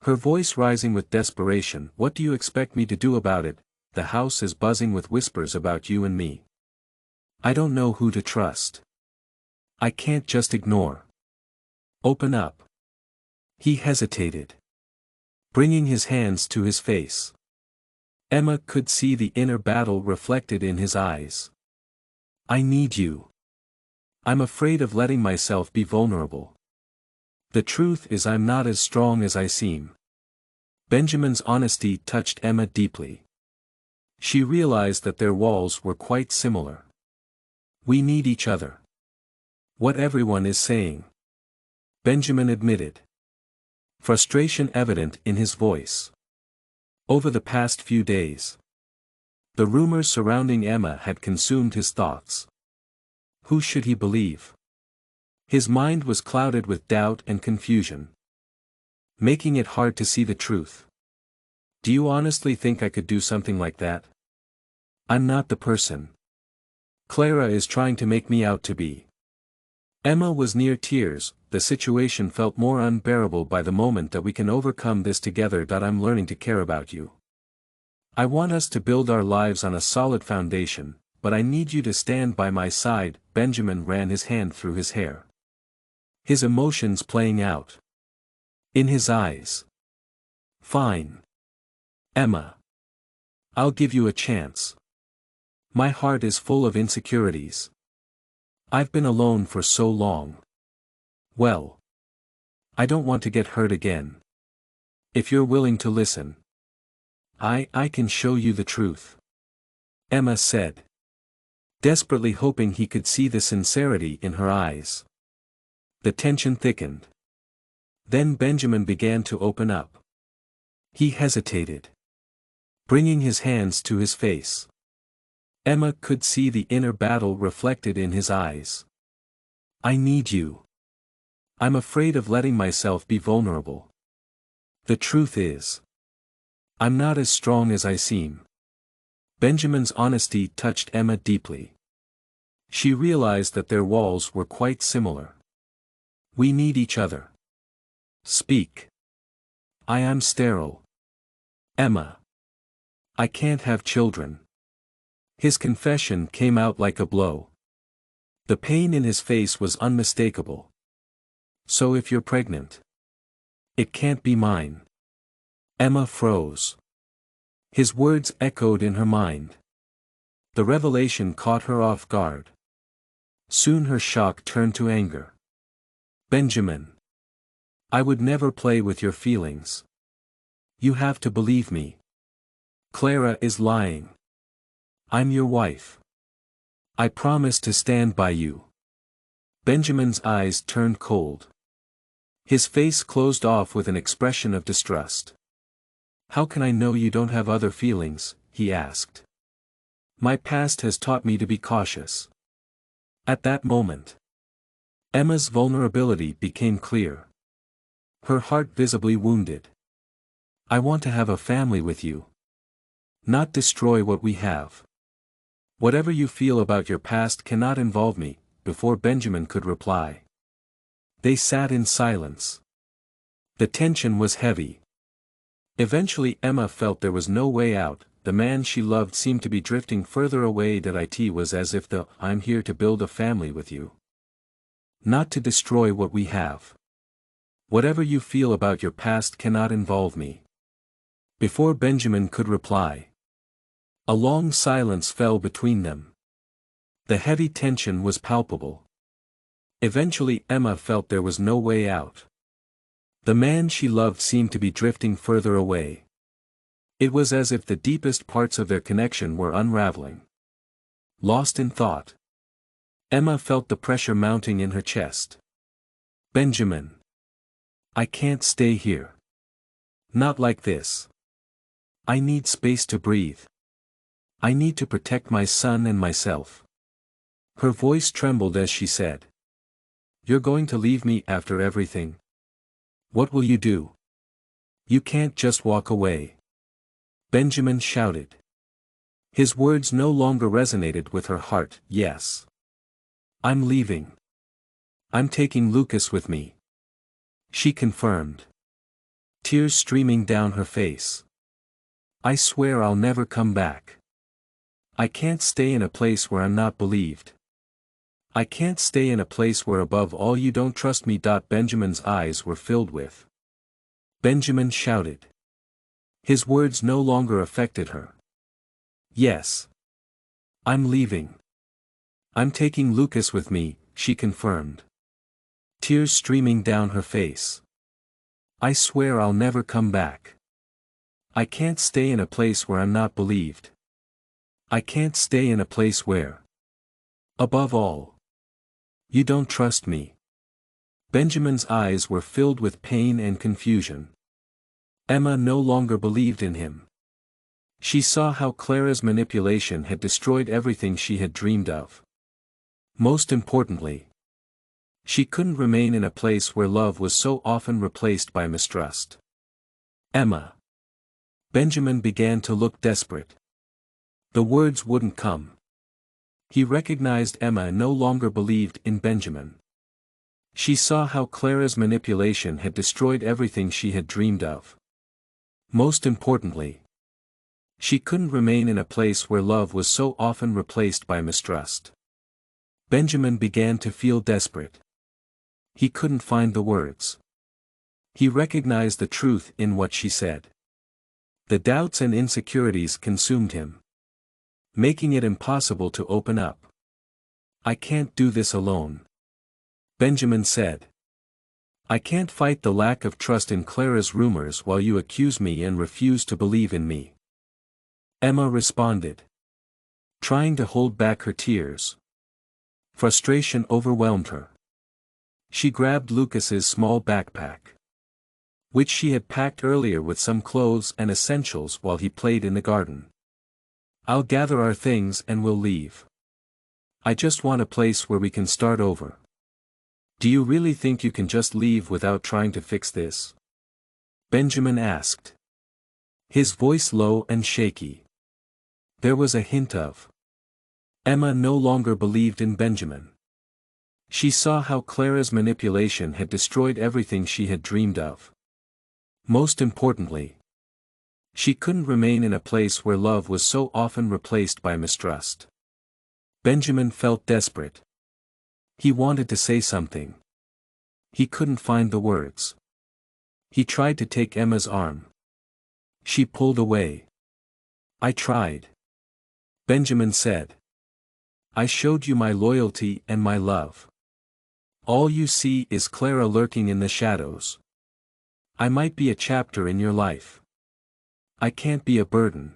Speaker 1: her voice rising with desperation. What do you expect me to do about it? The house is buzzing with whispers about you and me. I don't know who to trust. I can't just ignore. Open up. He hesitated, bringing his hands to his face. Emma could see the inner battle reflected in his eyes. I need you. I'm afraid of letting myself be vulnerable. The truth is I'm not as strong as I seem. Benjamin's honesty touched Emma deeply. She realized that their walls were quite similar. We need each other. What everyone is saying. Benjamin admitted, frustration evident in his voice. Over the past few days, the rumors surrounding Emma had consumed his thoughts. Who should he believe? His mind was clouded with doubt and confusion, making it hard to see the truth. Do you honestly think I could do something like that? I'm not the person Clara is trying to make me out to be. Emma was near tears. The situation felt more unbearable by the moment. That we can overcome this together. I'm learning to care about you. I want us to build our lives on a solid foundation, but I need you to stand by my side. Benjamin ran his hand through his hair, his emotions playing out in his eyes. Fine. Emma. I'll give you a chance. My heart is full of insecurities. I've been alone for so long. Well, I don't want to get hurt again. If you're willing to listen, I can show you the truth. Emma said, desperately hoping he could see the sincerity in her eyes. The tension thickened. Then Benjamin began to open up. He hesitated, bringing his hands to his face. Emma could see the inner battle reflected in his eyes. I need you. I'm afraid of letting myself be vulnerable. The truth is, I'm not as strong as I seem. Benjamin's honesty touched Emma deeply. She realized that their walls were quite similar. We need each other. Speak. I am sterile. Emma. I can't have children. His confession came out like a blow. The pain in his face was unmistakable. So if you're pregnant, it can't be mine. Emma froze. His words echoed in her mind. The revelation caught her off guard. Soon her shock turned to anger. Benjamin. I would never play with your feelings. You have to believe me. Clara is lying. I'm your wife. I promise to stand by you. Benjamin's eyes turned cold. His face closed off with an expression of distrust. How can I know you don't have other feelings? He asked. My past has taught me to be cautious. At that moment, Emma's vulnerability became clear. Her heart visibly wounded. I want to have a family with you. Not destroy what we have. Whatever you feel about your past cannot involve me. Before Benjamin could reply, they sat in silence. The tension was heavy. Eventually Emma felt there was no way out. The man she loved seemed to be drifting further away. That it was as if the "I'm here to build a family with you. Not to destroy what we have. Whatever you feel about your past cannot involve me." Before Benjamin could reply, a long silence fell between them. The heavy tension was palpable. Eventually Emma felt there was no way out. The man she loved seemed to be drifting further away. It was as if the deepest parts of their connection were unraveling. Lost in thought, Emma felt the pressure mounting in her chest. Benjamin. I can't stay here. Not like this. I need space to breathe. I need to protect my son and myself. Her voice trembled as she said. You're going to leave me after everything? What will you do? You can't just walk away. Benjamin shouted. His words no longer resonated with her heart. Yes. I'm leaving. I'm taking Lucas with me. She confirmed. Tears streaming down her face. I swear I'll never come back. I can't stay in a place where I'm not believed. I can't stay in a place where above all you don't trust me. Benjamin's eyes were filled with. Benjamin shouted. His words no longer affected her. Yes. I'm leaving. I'm taking Lucas with me, she confirmed. Tears streaming down her face. I swear I'll never come back. I can't stay in a place where I'm not believed. I can't stay in a place where, above all, you don't trust me. Benjamin's eyes were filled with pain and confusion. Emma no longer believed in him. She saw how Clara's manipulation had destroyed everything she had dreamed of. Most importantly, she couldn't remain in a place where love was so often replaced by mistrust. Emma. Benjamin began to look desperate. The words wouldn't come. He recognized Emma no longer believed in Benjamin. She saw how Clara's manipulation had destroyed everything she had dreamed of. Most importantly, she couldn't remain in a place where love was so often replaced by mistrust. Benjamin began to feel desperate. He couldn't find the words. He recognized the truth in what she said. The doubts and insecurities consumed him, making it impossible to open up. I can't do this alone. Benjamin said. I can't fight the lack of trust in Clara's rumors while you accuse me and refuse to believe in me. Emma responded, trying to hold back her tears. Frustration overwhelmed her. She grabbed Lucas's small backpack, which she had packed earlier with some clothes and essentials while he played in the garden. I'll gather our things and we'll leave. I just want a place where we can start over. Do you really think you can just leave without trying to fix this? Benjamin asked. His voice low and shaky. There was a hint of. Emma no longer believed in Benjamin. She saw how Clara's manipulation had destroyed everything she had dreamed of. Most importantly, she couldn't remain in a place where love was so often replaced by mistrust. Benjamin felt desperate. He wanted to say something. He couldn't find the words. He tried to take Emma's arm. She pulled away. I tried. Benjamin said. I showed you my loyalty and my love. All you see is Clara lurking in the shadows. I might be a chapter in your life. I can't be a burden.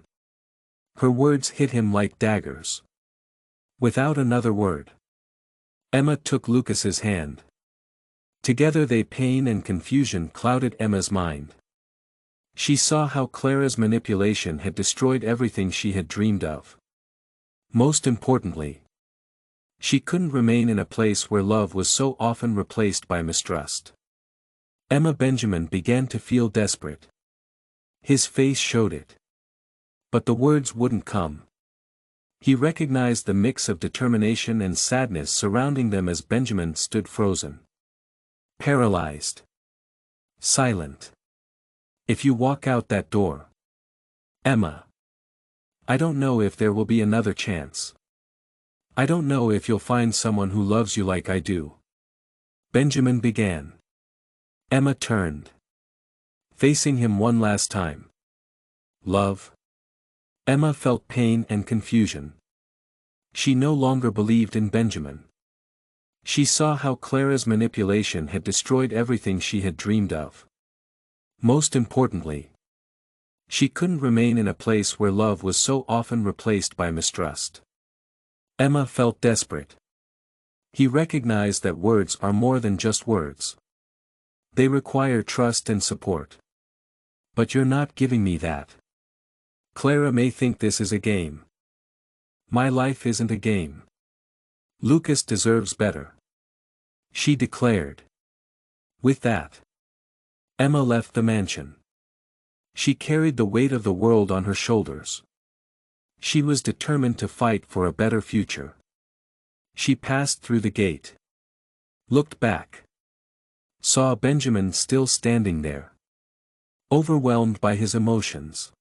Speaker 1: Her words hit him like daggers. Without another word, Emma took Lucas's hand. Together pain and confusion clouded Emma's mind. She saw how Clara's manipulation had destroyed everything she had dreamed of. Most importantly, she couldn't remain in a place where love was so often replaced by mistrust. Emma Benjamin began to feel desperate. His face showed it. But the words wouldn't come. He recognized the mix of determination and sadness surrounding them as Benjamin stood frozen. Paralyzed. Silent. If you walk out that door, Emma, I don't know if there will be another chance. I don't know if you'll find someone who loves you like I do. Benjamin began. Emma turned. Facing him one last time. Love? Emma felt pain and confusion. She no longer believed in Benjamin. She saw how Clara's manipulation had destroyed everything she had dreamed of. Most importantly, she couldn't remain in a place where love was so often replaced by mistrust. Emma felt desperate. He recognized that words are more than just words. They require trust and support. But you're not giving me that. Clara may think this is a game. My life isn't a game. Lucas deserves better. She declared. With that, Emma left the mansion. She carried the weight of the world on her shoulders. She was determined to fight for a better future. She passed through the gate. Looked back. Saw Benjamin still standing there. Overwhelmed by his emotions.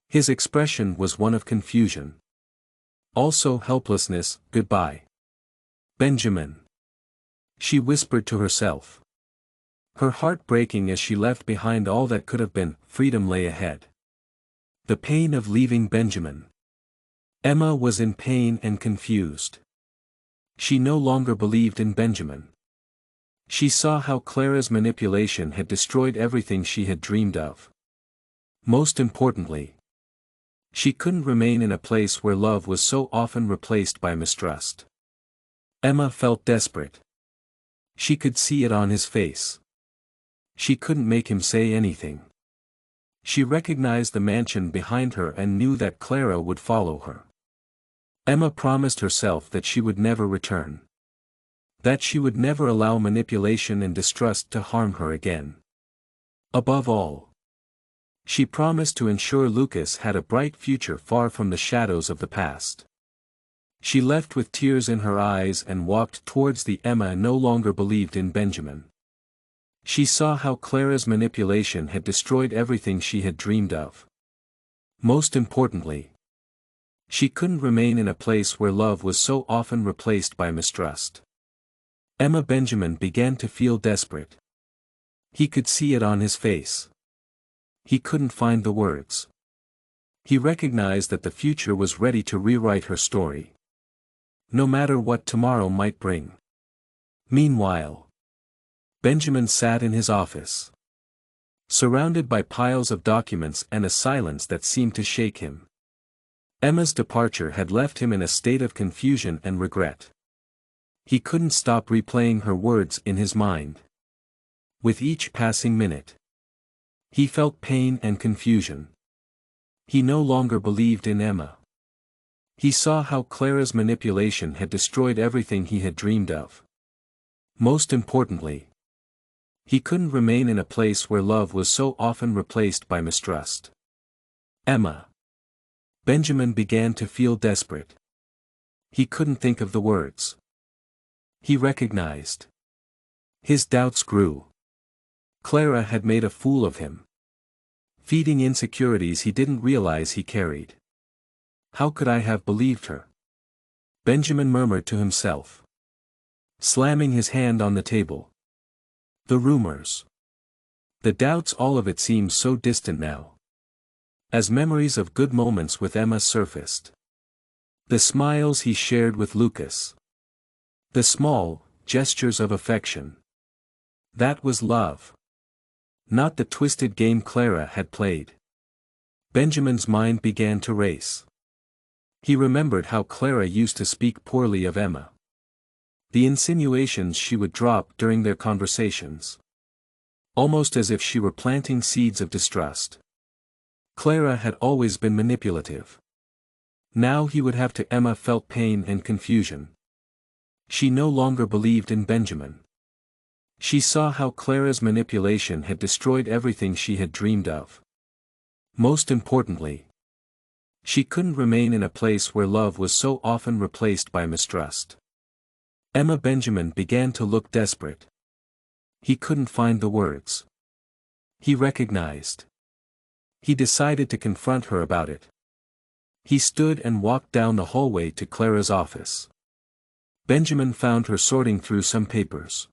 Speaker 1: His expression was one of confusion. Also helplessness. Goodbye, Benjamin. She whispered to herself. Her heart breaking as she left behind all that could have been. Freedom lay ahead. The pain of leaving Benjamin. Emma was in pain and confused. She no longer believed in Benjamin. She saw how Clara's manipulation had destroyed everything she had dreamed of. Most importantly, she couldn't remain in a place where love was so often replaced by mistrust. Emma felt desperate. She could see it on his face. She couldn't make him say anything. She recognized the mansion behind her and knew that Clara would follow her. Emma promised herself that she would never return. That she would never allow manipulation and distrust to harm her again. Above all, she promised to ensure Lucas had a bright future far from the shadows of the past. She left with tears in her eyes and walked towards the Emma no longer believed in Benjamin. She saw how Clara's manipulation had destroyed everything she had dreamed of. Most importantly, she couldn't remain in a place where love was so often replaced by mistrust. Emma Benjamin began to feel desperate. He could see it on his face. He couldn't find the words. He recognized that the future was ready to rewrite her story. No matter what tomorrow might bring. Meanwhile, Benjamin sat in his office. Surrounded by piles of documents and a silence that seemed to shake him. Emma's departure had left him in a state of confusion and regret. He couldn't stop replaying her words in his mind. With each passing minute, he felt pain and confusion. He no longer believed in Emma. He saw how Clara's manipulation had destroyed everything he had dreamed of. Most importantly, he couldn't remain in a place where love was so often replaced by mistrust. Emma. Benjamin began to feel desperate. He couldn't think of the words. He recognized. His doubts grew. Clara had made a fool of him. Feeding insecurities he didn't realize he carried. How could I have believed her? Benjamin murmured to himself. Slamming his hand on the table. The rumors. The doubts, all of it seemed so distant now. As memories of good moments with Emma surfaced. The smiles he shared with Lucas. The small gestures of affection. That was love. Not the twisted game Clara had played. Benjamin's mind began to race. He remembered how Clara used to speak poorly of Emma. The insinuations she would drop during their conversations. almost as if she were planting seeds of distrust. Clara had always been manipulative. Now he would have to. Emma felt pain and confusion. She no longer believed in Benjamin. She saw how Clara's manipulation had destroyed everything she had dreamed of. Most importantly, she couldn't remain in a place where love was so often replaced by mistrust. Benjamin began to look desperate. He couldn't find the words. He recognized. He decided to confront her about it. He stood and walked down the hallway to Clara's office. Benjamin found her sorting through some papers.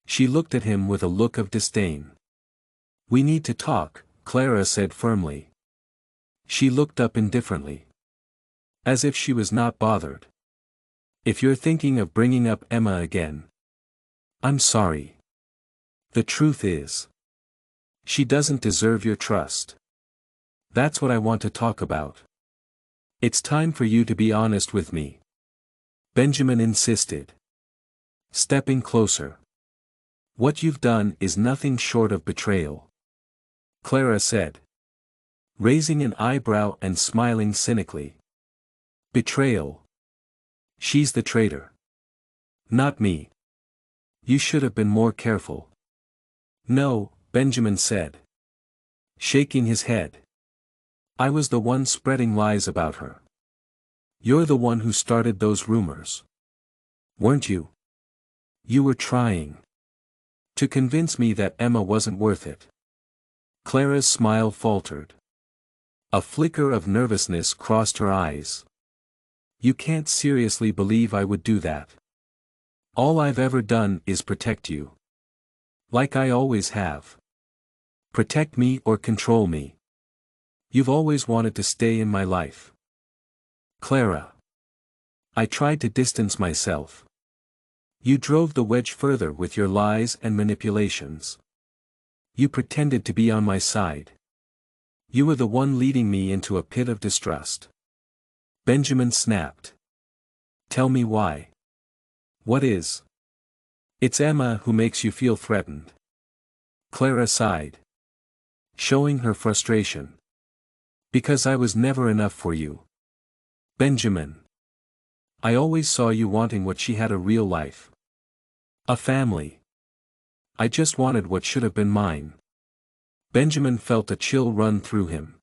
Speaker 1: She looked at him with a look of disdain. "We need to talk," Clara said firmly. She looked up indifferently. As if she was not bothered. "If you're thinking of bringing up Emma again, I'm sorry. The truth is, she doesn't deserve your trust. That's what I want to talk about. It's time for you to be honest with me," Benjamin insisted. Stepping closer. "What you've done is nothing short of betrayal," Clara said, raising an eyebrow and smiling cynically. "Betrayal? She's the traitor. Not me. You should have been more careful." "No," Benjamin said, shaking his head. "I was the one spreading lies about her. You're the one who started those rumors. Weren't you? You were trying to convince me that Emma wasn't worth it." Clara's smile faltered. A flicker of nervousness crossed her eyes. "You can't seriously believe I would do that. All I've ever done is protect you. Like I always have. Protect me or control me. You've always wanted to stay in my life." "Clara. I tried to distance myself. You drove the wedge further with your lies and manipulations. You pretended to be on my side. You were the one leading me into a pit of distrust." Benjamin snapped. "Tell me why. What is? It's Emma who makes you feel threatened." Clara sighed, showing her frustration. "Because I was never enough for you, Benjamin. I always saw you wanting what she had: a real life. A family. I just wanted what should have been mine." Benjamin felt a chill run through him.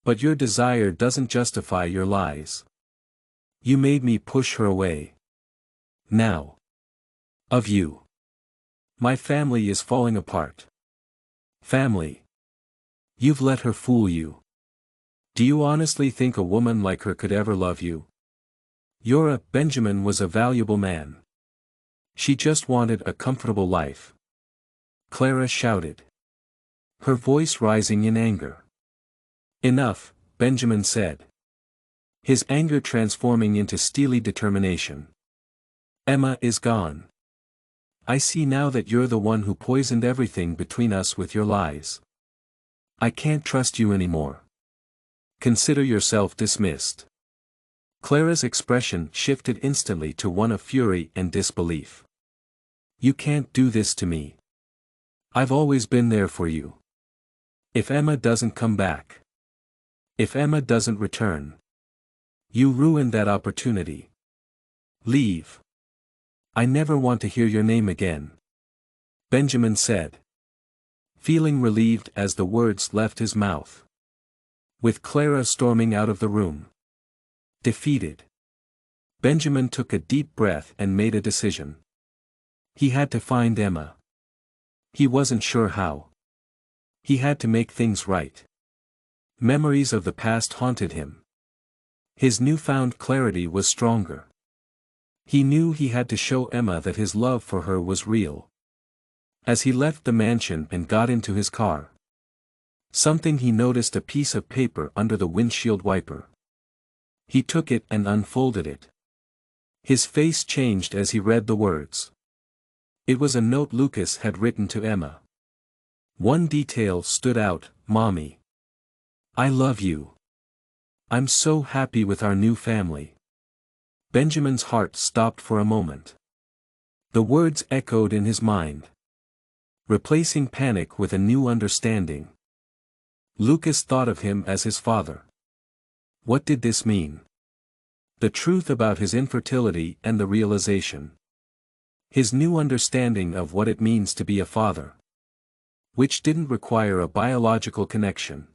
Speaker 1: "But your desire doesn't justify your lies. You made me push her away. Now. Of you. My family is falling apart." "Family? You've let her fool you. Do you honestly think a woman like her could ever love you? Benjamin was a valuable man. She just wanted a comfortable life," Clara shouted, her voice rising in anger. "Enough," Benjamin said, his anger transforming into steely determination. "Emma is gone. I see now that you're the one who poisoned everything between us with your lies. I can't trust you anymore. Consider yourself dismissed." Clara's expression shifted instantly to one of fury and disbelief. "You can't do this to me. I've always been there for you. If Emma doesn't come back, if Emma doesn't return, you ruined that opportunity. Leave. I never want to hear your name again," Benjamin said, feeling relieved as the words left his mouth. With Clara storming out of the room. Defeated, Benjamin took a deep breath and made a decision. He had to find Emma. He wasn't sure how. He had to make things right. Memories of the past haunted him. His newfound clarity was stronger. He knew he had to show Emma that his love for her was real. As he left the mansion and got into his car, he noticed a piece of paper under the windshield wiper. He took it and unfolded it. His face changed as he read the words. It was a note Lucas had written to Emma. One detail stood out: "Mommy. I love you. I'm so happy with our new family." Benjamin's heart stopped for a moment. The words echoed in his mind. replacing panic with a new understanding. Lucas thought of him as his father. What did this mean? The truth about his infertility and the realization. His new understanding of what it means to be a father, which didn't require a biological connection,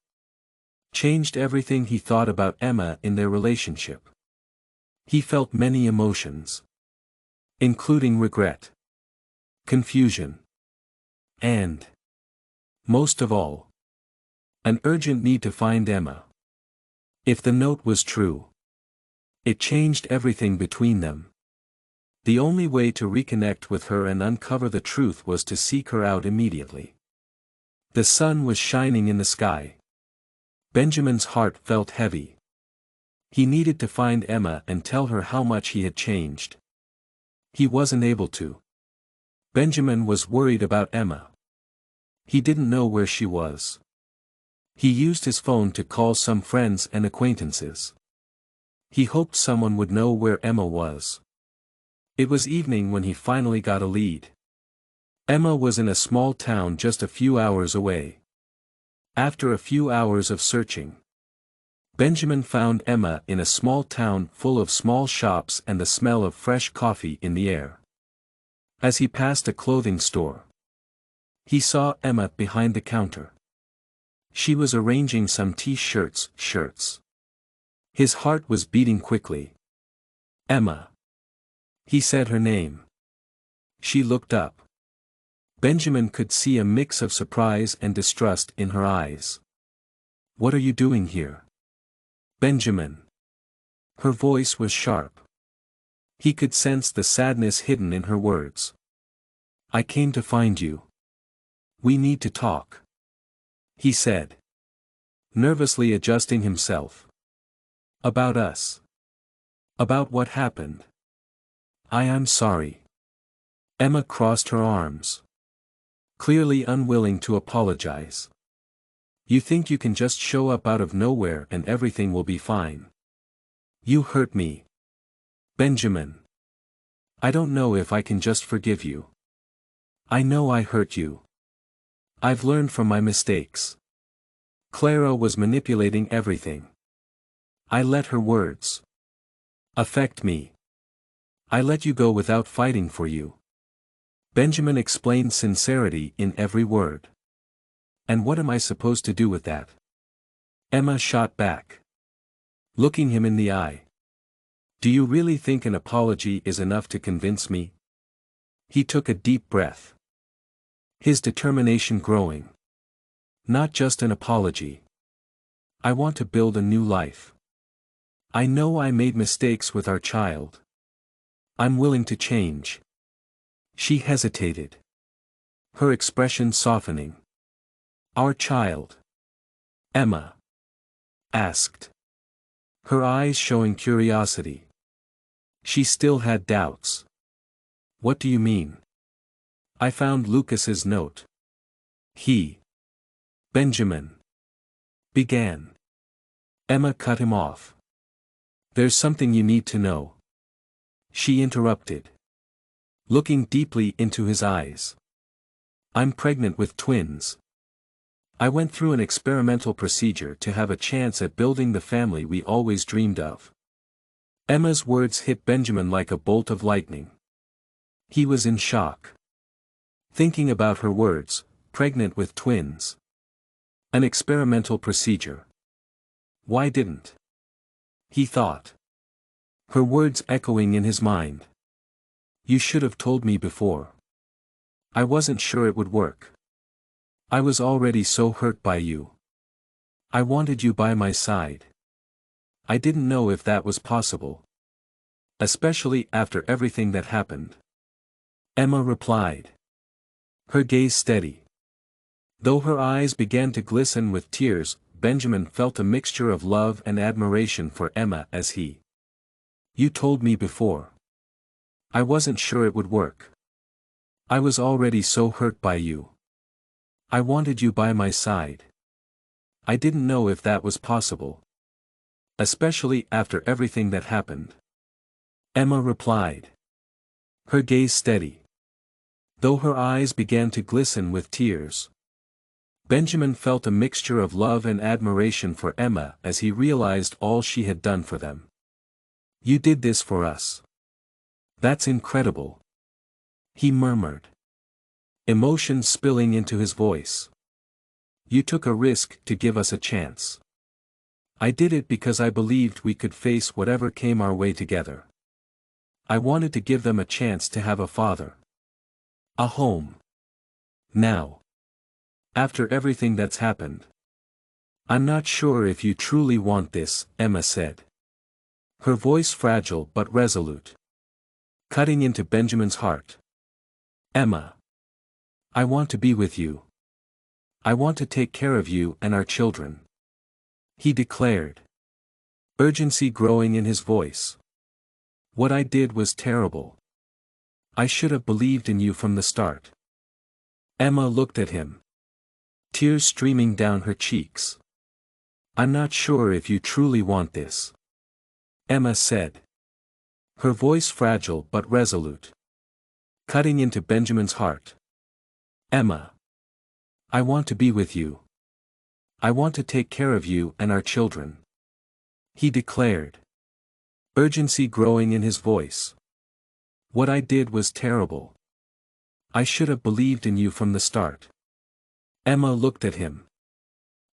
Speaker 1: changed everything he thought about Emma in their relationship. He felt many emotions, including regret, confusion, and, most of all, an urgent need to find Emma. If the note was true, it changed everything between them. The only way to reconnect with her and uncover the truth was to seek her out immediately. The sun was shining in the sky. Benjamin's heart felt heavy. He needed to find Emma and tell her how much he had changed. He wasn't able to. Benjamin was worried about Emma. He didn't know where she was. He used his phone to call some friends and acquaintances. He hoped someone would know where Emma was. It was evening when he finally got a lead. Emma was in a small town just a few hours away. After a few hours of searching, Benjamin found Emma in a small town full of small shops and the smell of fresh coffee in the air. As he passed a clothing store, he saw Emma behind the counter. She was arranging some shirts. His heart was beating quickly. Emma. He said her name. She looked up. Benjamin could see a mix of surprise and distrust in her eyes. What are you doing here? Benjamin. Her voice was sharp. He could sense the sadness hidden in her words. I came to find you. We need to talk, he said, nervously adjusting himself. About us. About what happened. I am sorry. Emma crossed her arms, clearly unwilling to apologize. You think you can just show up out of nowhere and everything will be fine. You hurt me, Benjamin. I don't know if I can just forgive you. I know I hurt you. I've learned from my mistakes. Clara was manipulating everything. I let her words affect me. I let you go without fighting for you. Benjamin explained sincerity in every word. And what am I supposed to do with that? Emma shot back, looking him in the eye. Do you really think an apology is enough to convince me? He took a deep breath, his determination growing. Not just an apology. I want to build a new life. I know I made mistakes with our child. I'm willing to change. She hesitated, her expression softening. Our child? Emma asked, her eyes showing curiosity. She still had doubts. What do you mean? I found Lucas's note. Benjamin began. Emma cut him off. There's something you need to know, she interrupted, looking deeply into his eyes. I'm pregnant with twins. I went through an experimental procedure to have a chance at building the family we always dreamed of. Emma's words hit Benjamin like a bolt of lightning. He was in shock. Thinking about her words, pregnant with twins. An experimental procedure. Why didn't he thought? Her words echoing in his mind. You should have told me before. I wasn't sure it would work. I was already so hurt by you. I wanted you by my side. I didn't know if that was possible. Especially after everything that happened. Emma replied, her gaze steady. Though her eyes began to glisten with tears, Benjamin felt a mixture of love and admiration for Emma as he. You told me before. I wasn't sure it would work. I was already so hurt by you. I wanted you by my side. I didn't know if that was possible. Especially after everything that happened. Emma replied, her gaze steady. though her eyes began to glisten with tears. Benjamin felt a mixture of love and admiration for Emma as he realized all she had done for them. "You did this for us. That's incredible," he murmured, emotion spilling into his voice. "You took a risk to give us a chance. I did it because I believed we could face whatever came our way together. I wanted to give them a chance to have a father. A home. Now, after everything that's happened, I'm not sure if you truly want this," Emma said, her voice fragile but resolute, cutting into Benjamin's heart. "Emma, I want to be with you. I want to take care of you and our children," he declared, urgency growing in his voice. "What I did was terrible. I should have believed in you from the start." Emma looked at him, tears streaming down her cheeks. "I'm not sure if you truly want this," Emma said, her voice fragile but resolute, cutting into Benjamin's heart. "Emma, I want to be with you. I want to take care of you and our children," he declared, urgency growing in his voice. "What I did was terrible. I should have believed in you from the start." Emma looked at him,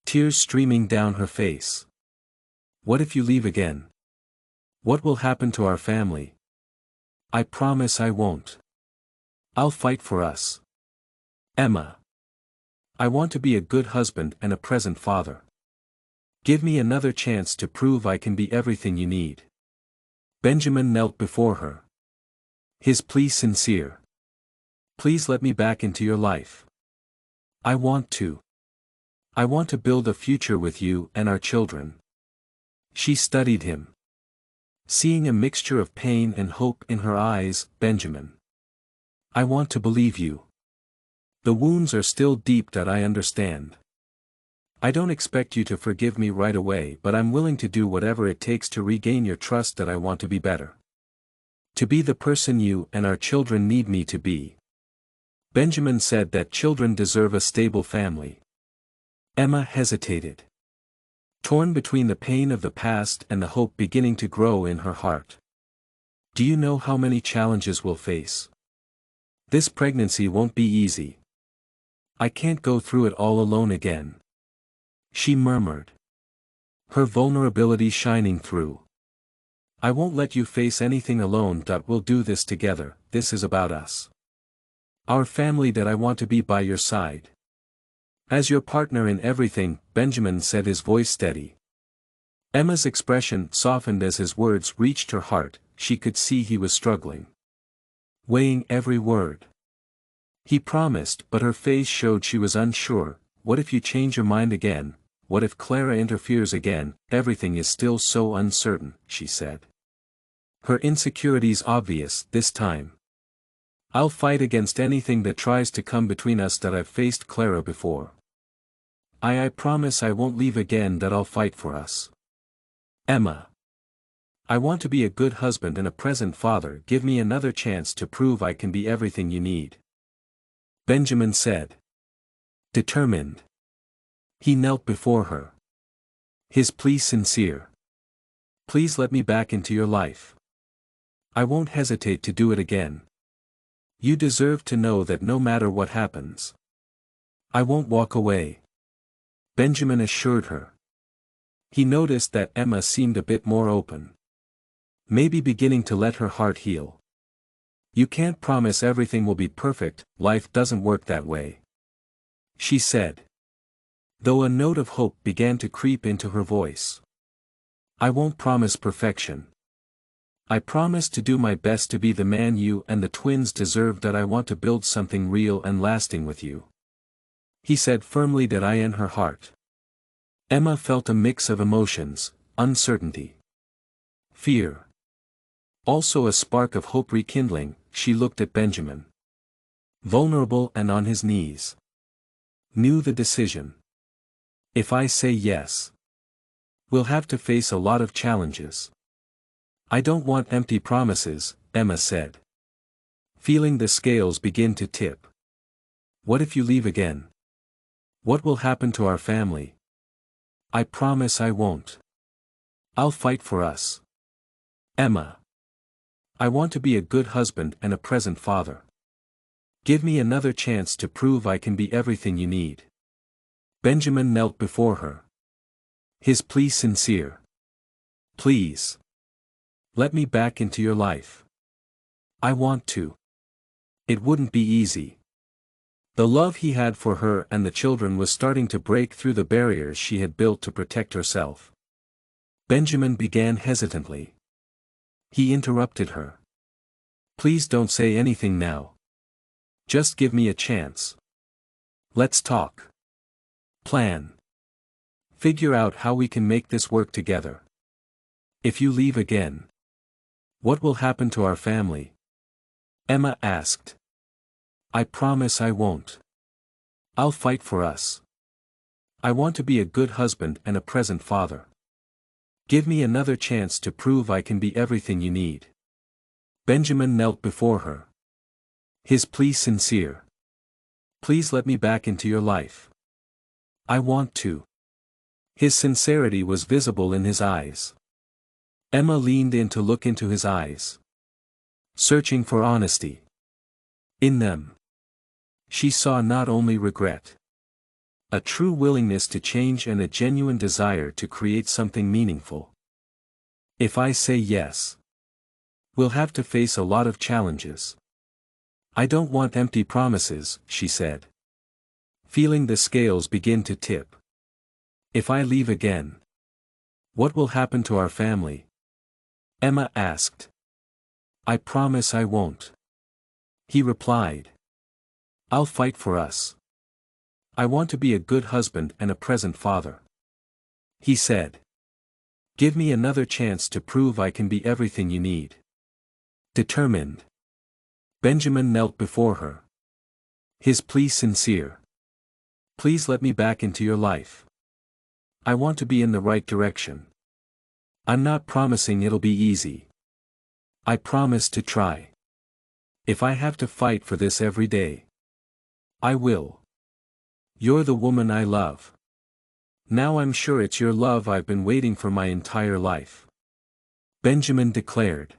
Speaker 1: tears streaming down her face. "What if you leave again? What will happen to our family?" "I promise I won't. I'll fight for us. Emma, I want to be a good husband and a present father. Give me another chance to prove I can be everything you need." Benjamin knelt before her, his plea sincere. "Please let me back into your life. I want to. I want to build a future with you and our children." She studied him, seeing a mixture of pain and hope in her eyes. "Benjamin, I want to believe you. The wounds are still deep, that I understand. I don't expect you to forgive me right away, but I'm willing to do whatever it takes to regain your trust that I want to be better. To be the person you and our children need me to be." Benjamin said that children deserve a stable family. Emma hesitated, torn between the pain of the past and the hope beginning to grow in her heart. "Do you know how many challenges we'll face? This pregnancy won't be easy. I can't go through it all alone again," she murmured, her vulnerability shining through. "I won't let you face anything alone. We'll do this together. This is about us. Our family. That I want to be by your side. As your partner in everything," Benjamin said, his voice steady. Emma's expression softened as his words reached her heart. She could see he was struggling, weighing every word. He promised, but her face showed she was unsure. "What if you change your mind again? What if Clara interferes again?" "Everything is still so uncertain," she said, her insecurities obvious this time. "I'll fight against anything that tries to come between us. That I've faced Clara before. I promise I won't leave again. That I'll fight for us. Emma, I want to be a good husband and a present father. Give me another chance to prove I can be everything you need," Benjamin said, determined. He knelt before her, his plea sincere. "Please let me back into your life. I won't hesitate to do it again. You deserve to know that no matter what happens, I won't walk away," Benjamin assured her. He noticed that Emma seemed a bit more open, maybe beginning to let her heart heal. "You can't promise everything will be perfect. Life doesn't work that way," she said, though a note of hope began to creep into her voice. "I won't promise perfection. I promise to do my best to be the man you and the twins deserve. That I want to build something real and lasting with you," he said firmly. That I in her heart. Emma felt a mix of emotions: uncertainty, fear, also a spark of hope rekindling. She looked at Benjamin, vulnerable and on his knees. Knew the decision. "If I say yes, we'll have to face a lot of challenges. I don't want empty promises," Emma said, feeling the scales begin to tip. What if you leave again? What will happen to our family? I promise I won't. I'll fight for us. Emma. I want to be a good husband and a present father. Give me another chance to prove I can be everything you need. Benjamin knelt before her. His plea sincere. Please. Let me back into your life. I want to. It wouldn't be easy. The love he had for her and the children was starting to break through the barriers she had built to protect herself. Benjamin began hesitantly. He interrupted her. Please don't say anything now. Just give me a chance. Let's talk. Plan. Figure out how we can make this work together. If you leave again, what will happen to our family? Emma asked. I promise I won't. I'll fight for us. I want to be a good husband and a present father. Give me another chance to prove I can be everything you need. Benjamin knelt before her. His plea sincere. Please let me back into your life. I want to. His sincerity was visible in his eyes. Emma leaned in to look into his eyes, searching for honesty. In them, she saw not only regret, a true willingness to change and a genuine desire to create something meaningful. If I say yes, we'll have to face a lot of challenges. I don't want empty promises, she said, feeling the scales begin to tip. If I leave again, what will happen to our family? Emma asked. I promise I won't. He replied. I'll fight for us. I want to be a good husband and a present father. He said. Give me another chance to prove I can be everything you need. Determined. Benjamin knelt before her. His plea sincere. Please let me back into your life. I want to be in the right direction. I'm not promising it'll be easy. I promise to try. If I have to fight for this every day, I will. You're the woman I love. Now I'm sure it's your love I've been waiting for my entire life. Benjamin declared.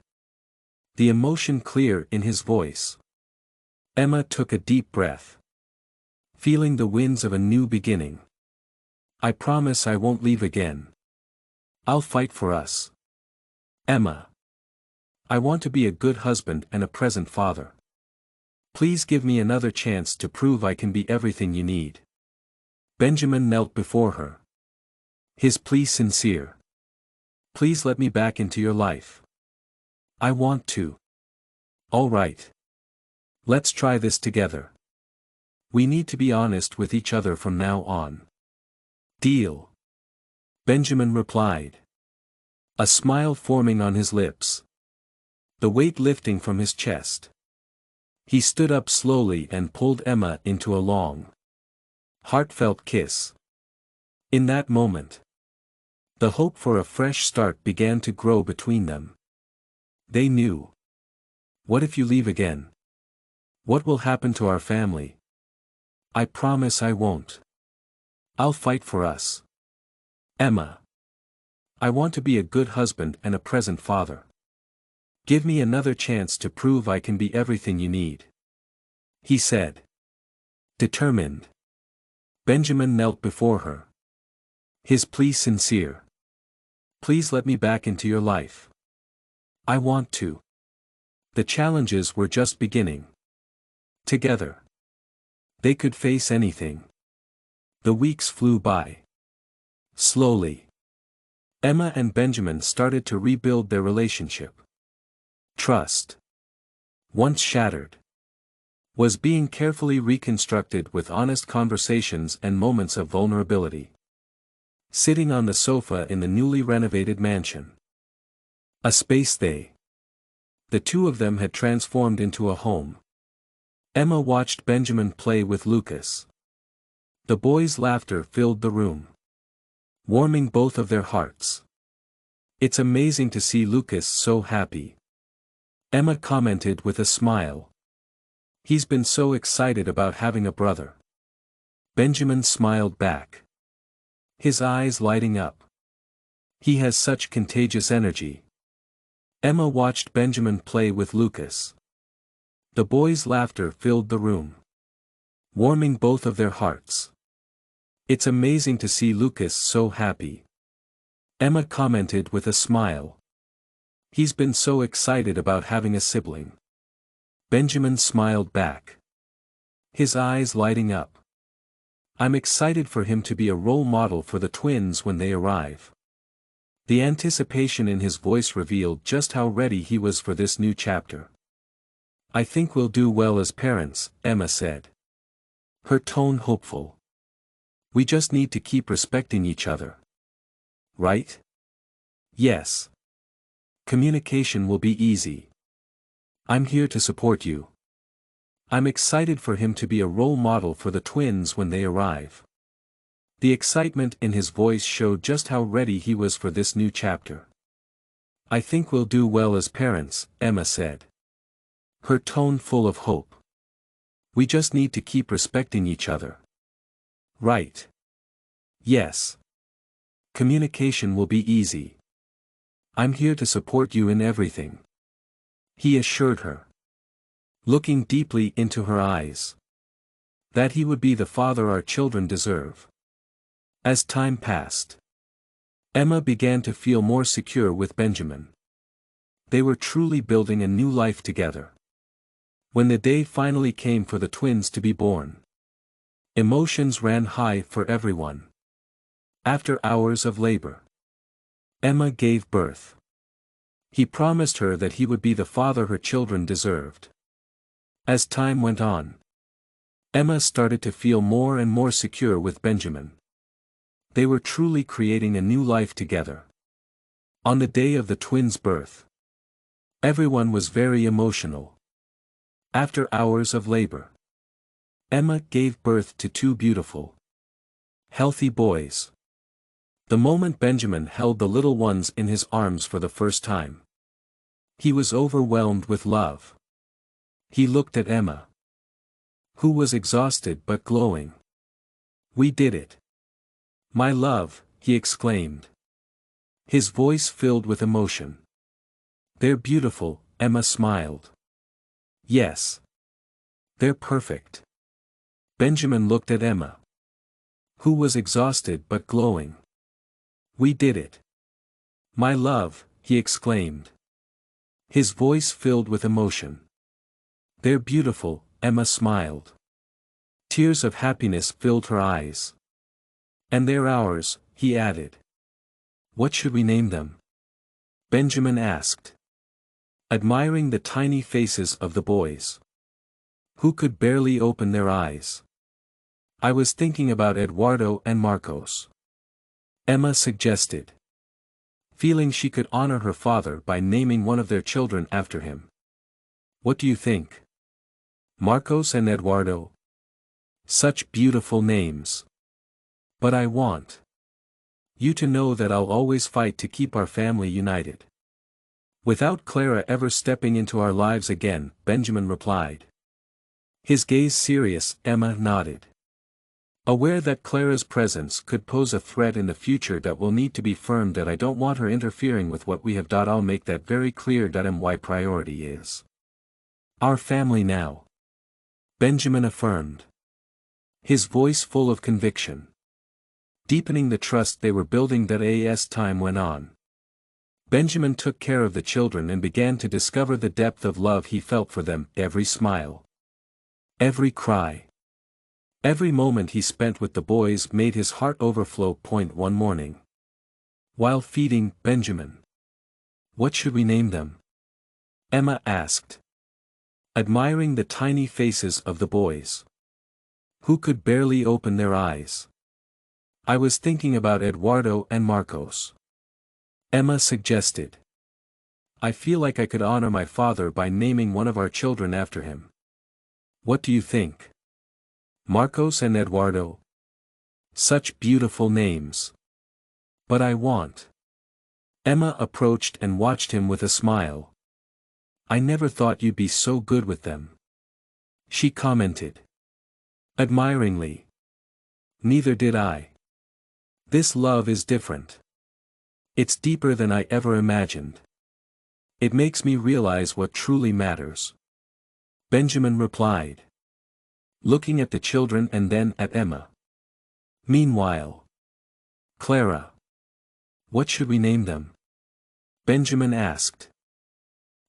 Speaker 1: The emotion clear in his voice. Emma took a deep breath, feeling the winds of a new beginning. I promise I won't leave again. I'll fight for us. Emma. I want to be a good husband and a present father. Please give me another chance to prove I can be everything you need. Benjamin knelt before her. His plea sincere. Please let me back into your life. I want to. All right. Let's try this together. We need to be honest with each other from now on. Deal. Benjamin replied. A smile forming on his lips. The weight lifting from his chest. He stood up slowly and pulled Emma into a long, heartfelt kiss. In that moment, the hope for a fresh start began to grow between them. They knew. What if you leave again? What will happen to our family? I promise I won't. I'll fight for us. Emma. I want to be a good husband and a present father. Give me another chance to prove I can be everything you need. He said. Determined. Benjamin knelt before her. His plea sincere. Please let me back into your life. I want to. The challenges were just beginning. Together, they could face anything. The weeks flew by. Slowly, Emma and Benjamin started to rebuild their relationship. Trust, once shattered, was being carefully reconstructed with honest conversations and moments of vulnerability. Sitting on the sofa in the newly renovated mansion. A space the two of them had transformed into a home. Emma watched Benjamin play with Lucas. The boys' laughter filled the room, warming both of their hearts. It's amazing to see Lucas so happy. Emma commented with a smile. He's been so excited about having a brother. Benjamin smiled back, his eyes lighting up. He has such contagious energy. Emma watched Benjamin play with Lucas. The boys' laughter filled the room, warming both of their hearts. It's amazing to see Lucas so happy, Emma commented with a smile. He's been so excited about having a sibling. Benjamin smiled back, his eyes lighting up. I'm excited for him to be a role model for the twins when they arrive. The anticipation in his voice revealed just how ready he was for this new chapter. I think we'll do well as parents, Emma said, her tone hopeful. We just need to keep respecting each other. Right? Yes. Communication will be easy. I'm here to support you. I'm excited for him to be a role model for the twins when they arrive. The excitement in his voice showed just how ready he was for this new chapter. I think we'll do well as parents, Emma said, her tone full of hope. We just need to keep respecting each other. Right. Yes. Communication will be easy. I'm here to support you in everything, he assured her, looking deeply into her eyes. That he would be the father our children deserve. As time passed, Emma began to feel more secure with Benjamin. They were truly building a new life together. When the day finally came for the twins to be born, emotions ran high for everyone. After hours of labor, Emma gave birth. He promised her that he would be the father her children deserved. As time went on, Emma started to feel more and more secure with Benjamin. They were truly creating a new life together. On the day of the twins' birth, everyone was very emotional. After hours of labor, Emma gave birth to two beautiful, healthy boys. The moment Benjamin held the little ones in his arms for the first time, he was overwhelmed with love. He looked at Emma, who was exhausted but glowing. We did it. My love, he exclaimed, his voice filled with emotion. They're beautiful, Emma smiled. Yes. They're perfect. Benjamin looked at Emma, who was exhausted but glowing. We did it. My love, he exclaimed, his voice filled with emotion. They're beautiful, Emma smiled. Tears of happiness filled her eyes. And they're ours, he added. What should we name them? Benjamin asked, admiring the tiny faces of the boys, who could barely open their eyes. I was thinking about Eduardo and Marcos, Emma suggested, feeling she could honor her father by naming one of their children after him. What do you think? Marcos and Eduardo? Such beautiful names. But I want you to know that I'll always fight to keep our family united. Without Clara ever stepping into our lives again, Benjamin replied. His gaze serious, Emma nodded. Aware that Clara's presence could pose a threat in the future that will need to be firm, that I don't want her interfering with what we have. I'll make that very clear. My priority is our family now, Benjamin affirmed, his voice full of conviction, deepening the trust they were building. As time went on, Benjamin took care of the children and began to discover the depth of love he felt for them. Every smile, every cry, every moment he spent with the boys made his heart overflow. One morning, while feeding Benjamin, what should we name them? Emma asked, admiring the tiny faces of the boys, who could barely open their eyes. I was thinking about Eduardo and Marcos, Emma suggested. I feel like I could honor my father by naming one of our children after him. What do you think? Marcos and Eduardo? Such beautiful names. But I want. Emma approached and watched him with a smile. I never thought you'd be so good with them. she commented. Admiringly. Neither did I. This love is different. It's deeper than I ever imagined. It makes me realize what truly matters. Benjamin replied, looking at the children and then at Emma. Meanwhile, Clara. What should we name them? Benjamin asked,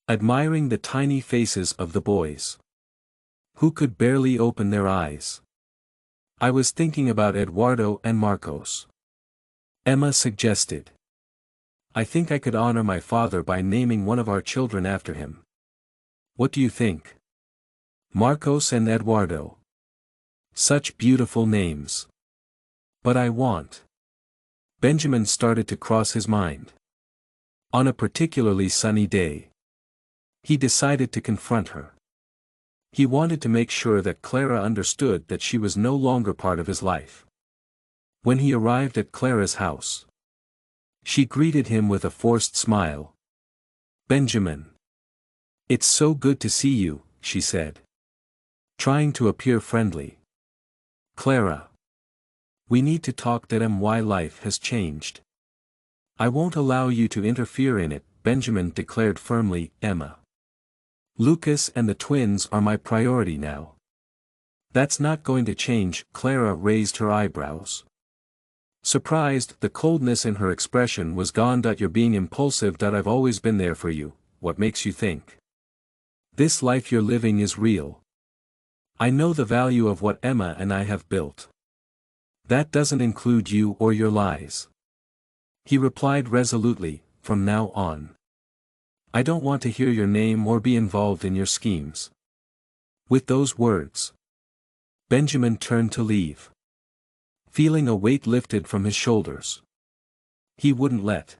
Speaker 1: admiring the tiny faces of the boys, who could barely open their eyes. I was thinking about Eduardo and Marcos. Emma suggested. I think I could honor my father by naming one of our children after him. What do you think? Marcos and Eduardo. Such beautiful names. But I want. Benjamin started to cross his mind. On a particularly sunny day, he decided to confront her. He wanted to make sure that Clara understood that she was no longer part of his life. When he arrived at Clara's house, she greeted him with a forced smile. Benjamin. It's so good to see you, she said, trying to appear friendly. Clara. We need to talk that why life has changed. I won't allow you to interfere in it, Benjamin declared firmly. Emma. Lucas and the twins are my priority now. That's not going to change. Clara raised her eyebrows. Surprised, the coldness in her expression was gone. You're being impulsive. I've always been there for you. What makes you think this life you're living is real? I know the value of what Emma and I have built. That doesn't include you or your lies. He replied resolutely, from now on. I don't want to hear your name or be involved in your schemes. With those words, Benjamin turned to leave, feeling a weight lifted from his shoulders. He wouldn't let.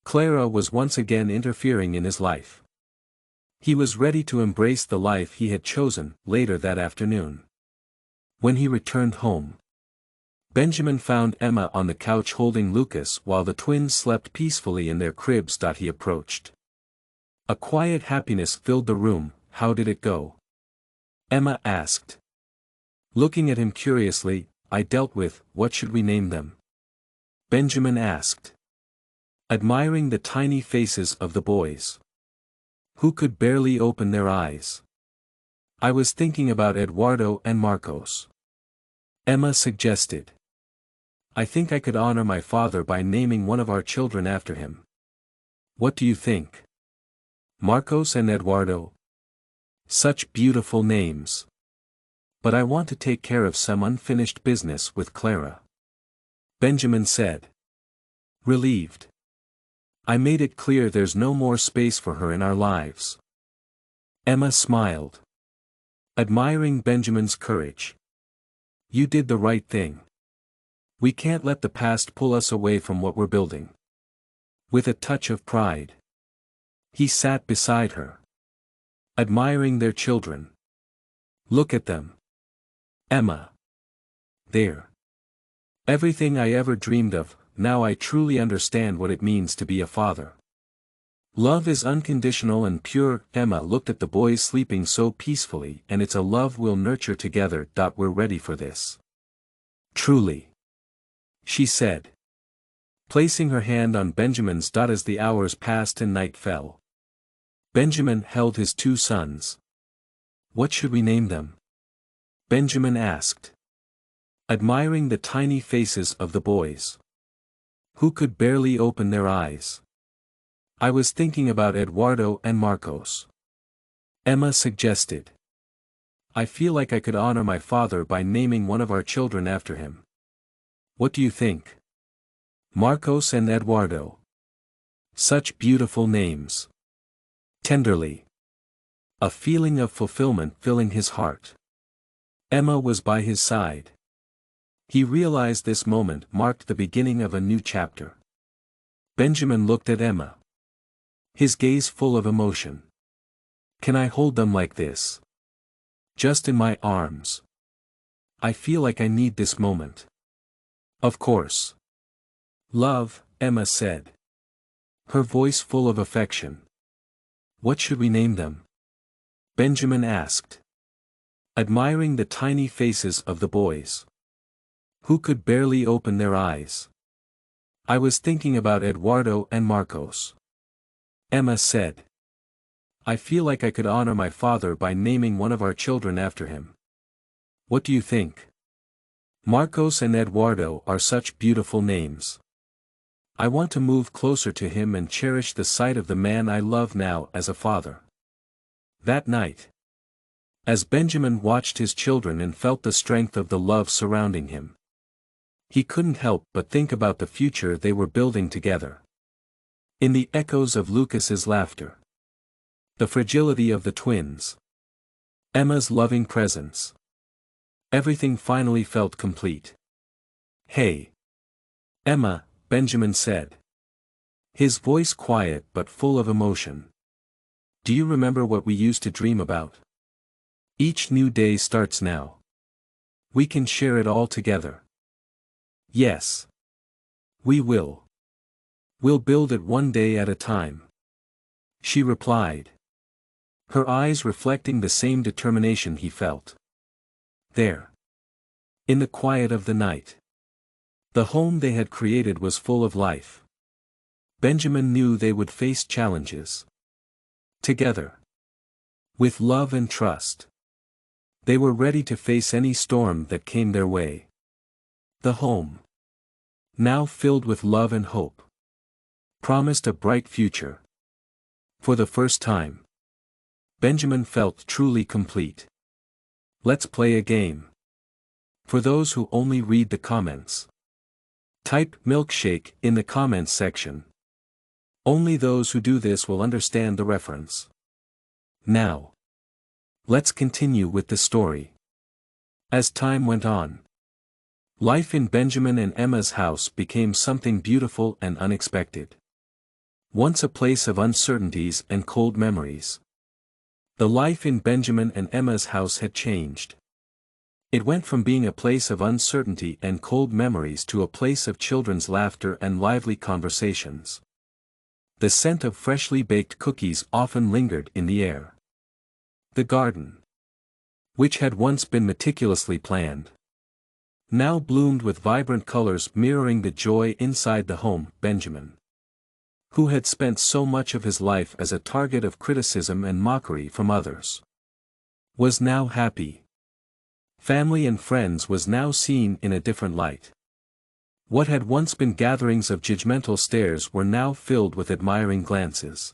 Speaker 1: Clara was once again interfering in his life. He was ready to embrace the life he had chosen. Later that afternoon, when he returned home, Benjamin found Emma on the couch holding Lucas while the twins slept peacefully in their cribs. He approached. A quiet happiness filled the room. How did it go? Emma asked, looking at him curiously. I dealt with. What should we name them? Benjamin asked, admiring the tiny faces of the boys, who could barely open their eyes. I was thinking about Eduardo and Marcos. Emma suggested. I think I could honor my father by naming one of our children after him. What do you think? Marcos and Eduardo. Such beautiful names. But I want to take care of some unfinished business with Clara. Benjamin said. Relieved. I made it clear there's no more space for her in our lives. Emma smiled, admiring Benjamin's courage. You did the right thing. We can't let the past pull us away from what we're building. With a touch of pride, he sat beside her, admiring their children. Look at them. Emma. They're everything I ever dreamed of. Now I truly understand what it means to be a father. Love is unconditional and pure. Emma looked at the boys sleeping so peacefully, and it's a love we'll nurture together. We're ready for this. Truly, she said, placing her hand on Benjamin's. As the hours passed and night fell, Benjamin held his two sons. What should we name them? Benjamin asked, admiring the tiny faces of the boys, who could barely open their eyes. I was thinking about Eduardo and Marcos. Emma suggested. I feel like I could honor my father by naming one of our children after him. What do you think? Marcos and Eduardo. Such beautiful names. Tenderly, a feeling of fulfillment filling his heart, Emma was by his side. He realized this moment marked the beginning of a new chapter. Benjamin looked at Emma, his gaze full of emotion. Can I hold them like this? Just in my arms? I feel like I need this moment. Of course. Love, Emma said, her voice full of affection. What should we name them? Benjamin asked, admiring the tiny faces of the boys, who could barely open their eyes. I was thinking about Eduardo and Marcos, Emma said. I feel like I could honor my father by naming one of our children after him. What do you think? Marcos and Eduardo are such beautiful names. I want to move closer to him and cherish the sight of the man I love now as a father. That night, as Benjamin watched his children and felt the strength of the love surrounding him, he couldn't help but think about the future they were building together. In the echoes of Lucas's laughter, the fragility of the twins, Emma's loving presence, everything finally felt complete. Hey, Emma, Benjamin said, his voice quiet but full of emotion. Do you remember what we used to dream about? Each new day starts now. We can share it all together. Yes. We will. We'll build it one day at a time. She replied, her eyes reflecting the same determination he felt. There, in the quiet of the night, the home they had created was full of life. Benjamin knew they would face challenges. Together, with love and trust, they were ready to face any storm that came their way. The home, now filled with love and hope, promised a bright future. For the first time, Benjamin felt truly complete. Let's play a game. For those who only read the comments, type milkshake in the comments section. Only those who do this will understand the reference. Now, let's continue with the story. As time went on, life in Benjamin and Emma's house became something beautiful and unexpected. Once a place of uncertainties and cold memories, the life in Benjamin and Emma's house had changed. It went from being a place of uncertainty and cold memories to a place of children's laughter and lively conversations. The scent of freshly baked cookies often lingered in the air. The garden, which had once been meticulously planned, now bloomed with vibrant colors mirroring the joy inside the home. Benjamin, who had spent so much of his life as a target of criticism and mockery from others, was now happy. Family and friends was now seen in a different light. What had once been gatherings of judgmental stares were now filled with admiring glances.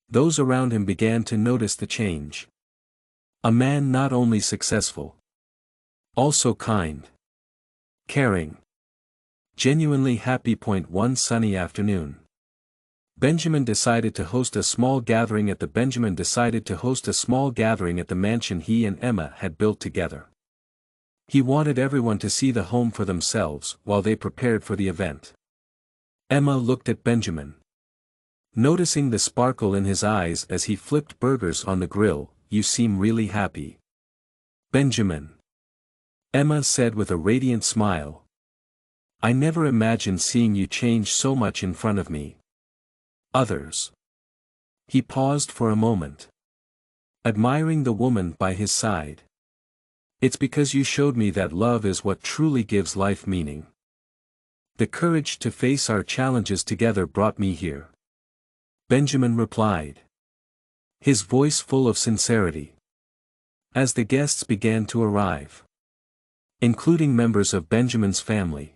Speaker 1: Those around him began to notice the change. A man not only successful, also kind, caring, genuinely happy. One sunny afternoon, Benjamin decided to host a small gathering at the mansion he and Emma had built together. He wanted everyone to see the home for themselves while they prepared for the event. Emma looked at Benjamin, noticing the sparkle in his eyes as he flipped burgers on the grill. You seem really happy, Benjamin, Emma said with a radiant smile. I never imagined seeing you change so much in front of me. Others. He paused for a moment, admiring the woman by his side. It's because you showed me that love is what truly gives life meaning. The courage to face our challenges together brought me here, Benjamin replied, his voice full of sincerity. As the guests began to arrive, including members of Benjamin's family,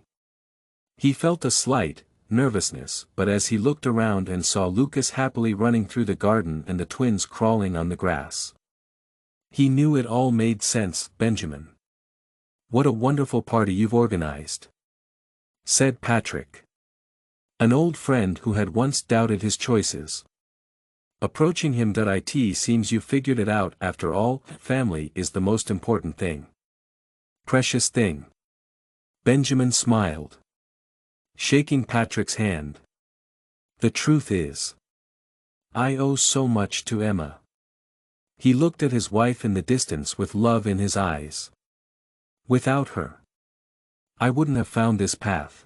Speaker 1: he felt a slight nervousness, but as he looked around and saw Lucas happily running through the garden and the twins crawling on the grass, he knew it all made sense. Benjamin, what a wonderful party you've organized, said Patrick, an old friend who had once doubted his choices, approaching him. It seems you figured it out after all. Family is the most important thing. Precious thing. Benjamin smiled, shaking Patrick's hand. The truth is, I owe so much to Emma. He looked at his wife in the distance with love in his eyes. Without her, I wouldn't have found this path.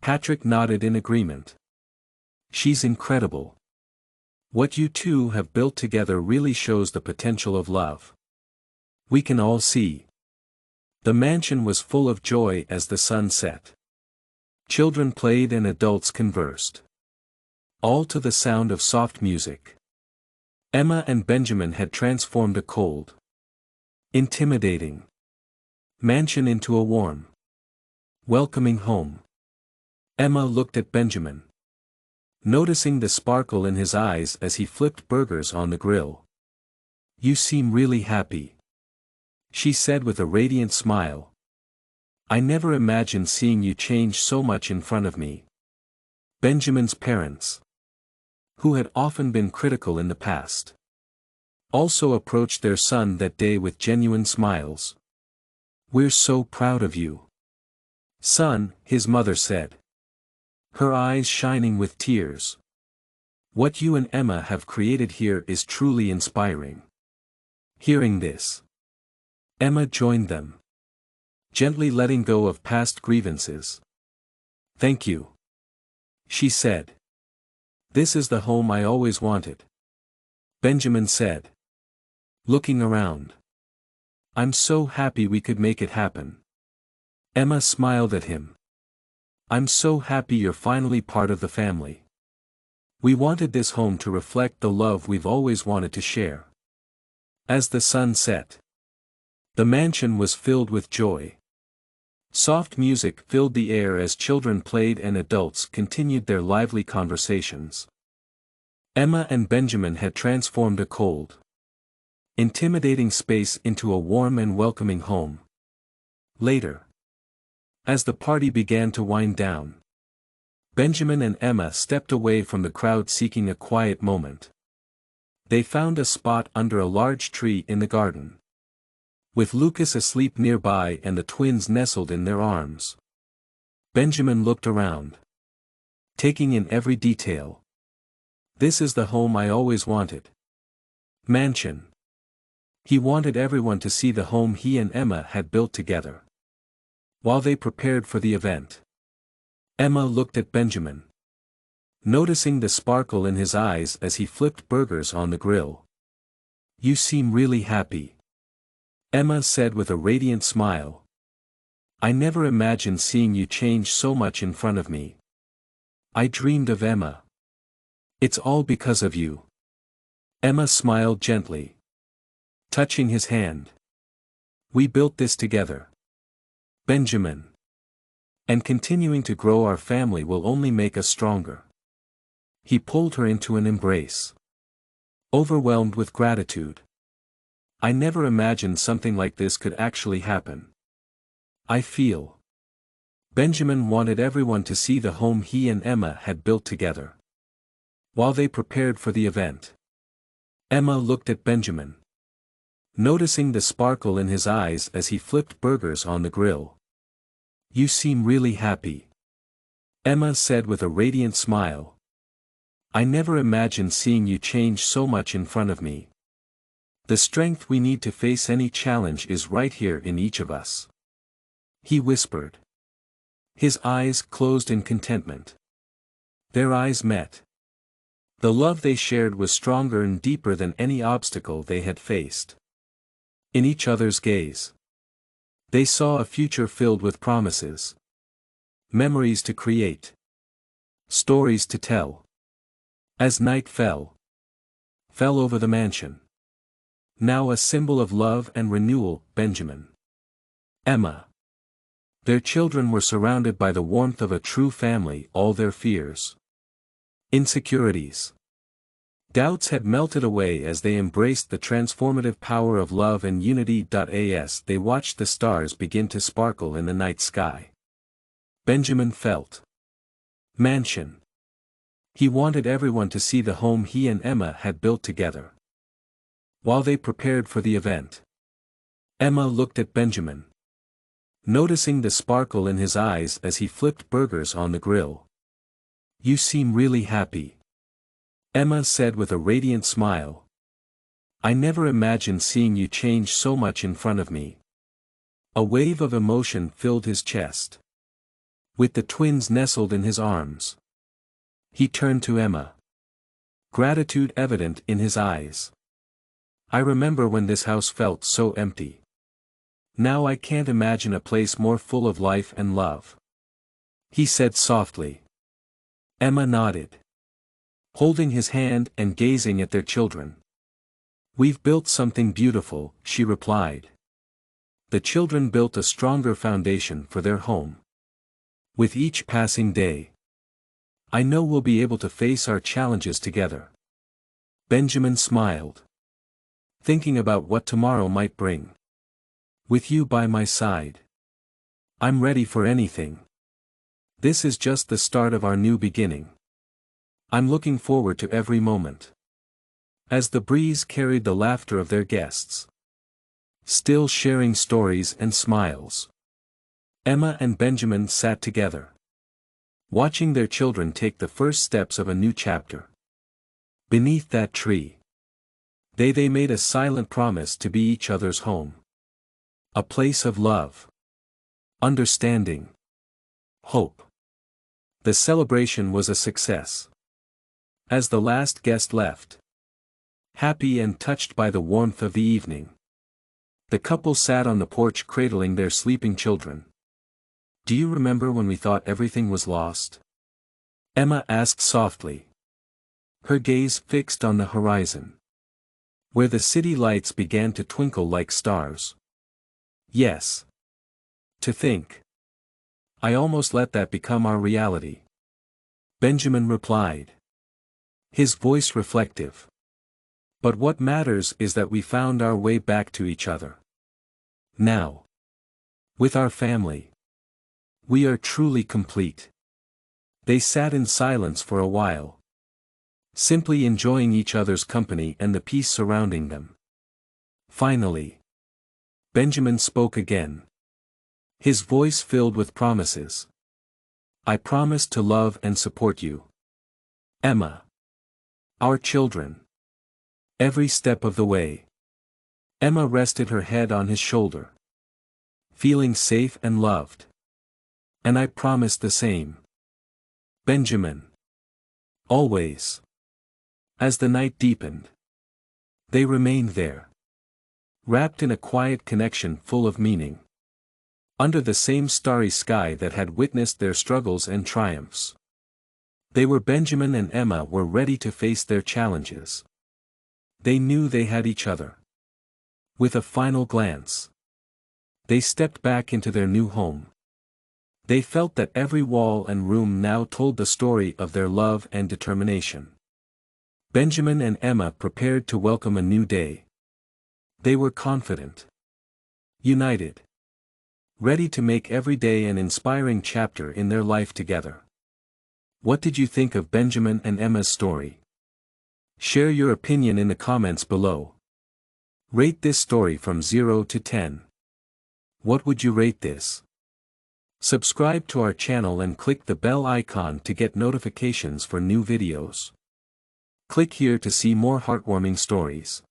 Speaker 1: Patrick nodded in agreement. She's incredible. What you two have built together really shows the potential of love. We can all see. The mansion was full of joy as the sun set. Children played and adults conversed. All to the sound of soft music. Emma and Benjamin had transformed a cold, intimidating mansion into a warm, welcoming home. Emma looked at Benjamin, noticing the sparkle in his eyes as he flipped burgers on the grill. "You seem really happy," she said with a radiant smile. "I never imagined seeing you change so much in front of me." Benjamin's parents, who had often been critical in the past, also approached their son that day with genuine smiles. "We're so proud of you, son," his mother said, her eyes shining with tears. "What you and Emma have created here is truly inspiring." Hearing this, Emma joined them, gently letting go of past grievances. "Thank you," she said. "This is the home I always wanted," Benjamin said, looking around. "I'm so happy we could make it happen." Emma smiled at him. "I'm so happy you're finally part of the family. We wanted this home to reflect the love we've always wanted to share." As the sun set, the mansion was filled with joy. Soft music filled the air as children played and adults continued their lively conversations. Emma and Benjamin had transformed a cold, intimidating space into a warm and welcoming home. Later, as the party began to wind down, Benjamin and Emma stepped away from the crowd seeking a quiet moment. They found a spot under a large tree in the garden, with Lucas asleep nearby and the twins nestled in their arms. Benjamin looked around, taking in every detail. "This is the home I always wanted." Mansion. He wanted everyone to see the home he and Emma had built together. While they prepared for the event, Emma looked at Benjamin, noticing the sparkle in his eyes as he flipped burgers on the grill. "You seem really happy," Emma said with a radiant smile. "I never imagined seeing you change so much in front of me. I dreamed of Emma. It's all because of you." Emma smiled gently, touching his hand. "We built this together, Benjamin. And continuing to grow our family will only make us stronger." He pulled her into an embrace, overwhelmed with gratitude. "I never imagined something like this could actually happen. I feel." Benjamin wanted everyone to see the home he and Emma had built together. While they prepared for the event, Emma looked at Benjamin, noticing the sparkle in his eyes as he flipped burgers on the grill. "You seem really happy," Emma said with a radiant smile. "I never imagined seeing you change so much in front of me. The strength we need to face any challenge is right here in each of us," he whispered, his eyes closed in contentment. Their eyes met. The love they shared was stronger and deeper than any obstacle they had faced. In each other's gaze, they saw a future filled with promises, memories to create, stories to tell. As night fell over the mansion, now a symbol of love and renewal, Benjamin, Emma, their children were surrounded by the warmth of a true family. All their fears, insecurities, doubts had melted away as they embraced the transformative power of love and unity. As they watched the stars begin to sparkle in the night sky, Benjamin felt mansion. He wanted everyone to see the home he and Emma had built together. While they prepared for the event, Emma looked at Benjamin, noticing the sparkle in his eyes as he flipped burgers on the grill. "You seem really happy," Emma said with a radiant smile. "I never imagined seeing you change so much in front of me." A wave of emotion filled his chest. With the twins nestled in his arms, he turned to Emma, gratitude evident in his eyes. I remember when this house felt so empty. Now I can't imagine a place more full of life and love. He said softly. Emma nodded, holding his hand and gazing at their children. We've built something beautiful, she replied. The children built a stronger foundation for their home. With each passing day, I know we'll be able to face our challenges together. Benjamin smiled, thinking about what tomorrow might bring. With you by my side, I'm ready for anything. This is just the start of our new beginning. I'm looking forward to every moment. As the breeze carried the laughter of their guests, still sharing stories and smiles, Emma and Benjamin sat together, watching their children take the first steps of a new chapter. Beneath that tree, they made a silent promise to be each other's home. A place of love, understanding, hope. The celebration was a success. As the last guest left, happy and touched by the warmth of the evening, the couple sat on the porch cradling their sleeping children. Do you remember when we thought everything was lost? Emma asked softly, her gaze fixed on the horizon, where the city lights began to twinkle like stars. Yes. To think, I almost let that become our reality. Benjamin replied, his voice reflective. But what matters is that we found our way back to each other. Now, with our family, we are truly complete. They sat in silence for a while, simply enjoying each other's company and the peace surrounding them. Finally, Benjamin spoke again, his voice filled with promises. I promise to love and support you, Emma, our children, every step of the way. Emma rested her head on his shoulder, feeling safe and loved. And I promise the same, Benjamin. Always. As the night deepened, they remained there, wrapped in a quiet connection full of meaning, under the same starry sky that had witnessed their struggles and triumphs. Benjamin and Emma were ready to face their challenges. They knew they had each other. With a final glance, they stepped back into their new home. They felt that every wall and room now told the story of their love and determination. Benjamin and Emma prepared to welcome a new day. They were confident, united, ready to make every day an inspiring chapter in their life together. What did you think of Benjamin and Emma's story? Share your opinion in the comments below. Rate this story from 0 to 10. What would you rate this? Subscribe to our channel and click the bell icon to get notifications for new videos. Click here to see more heartwarming stories.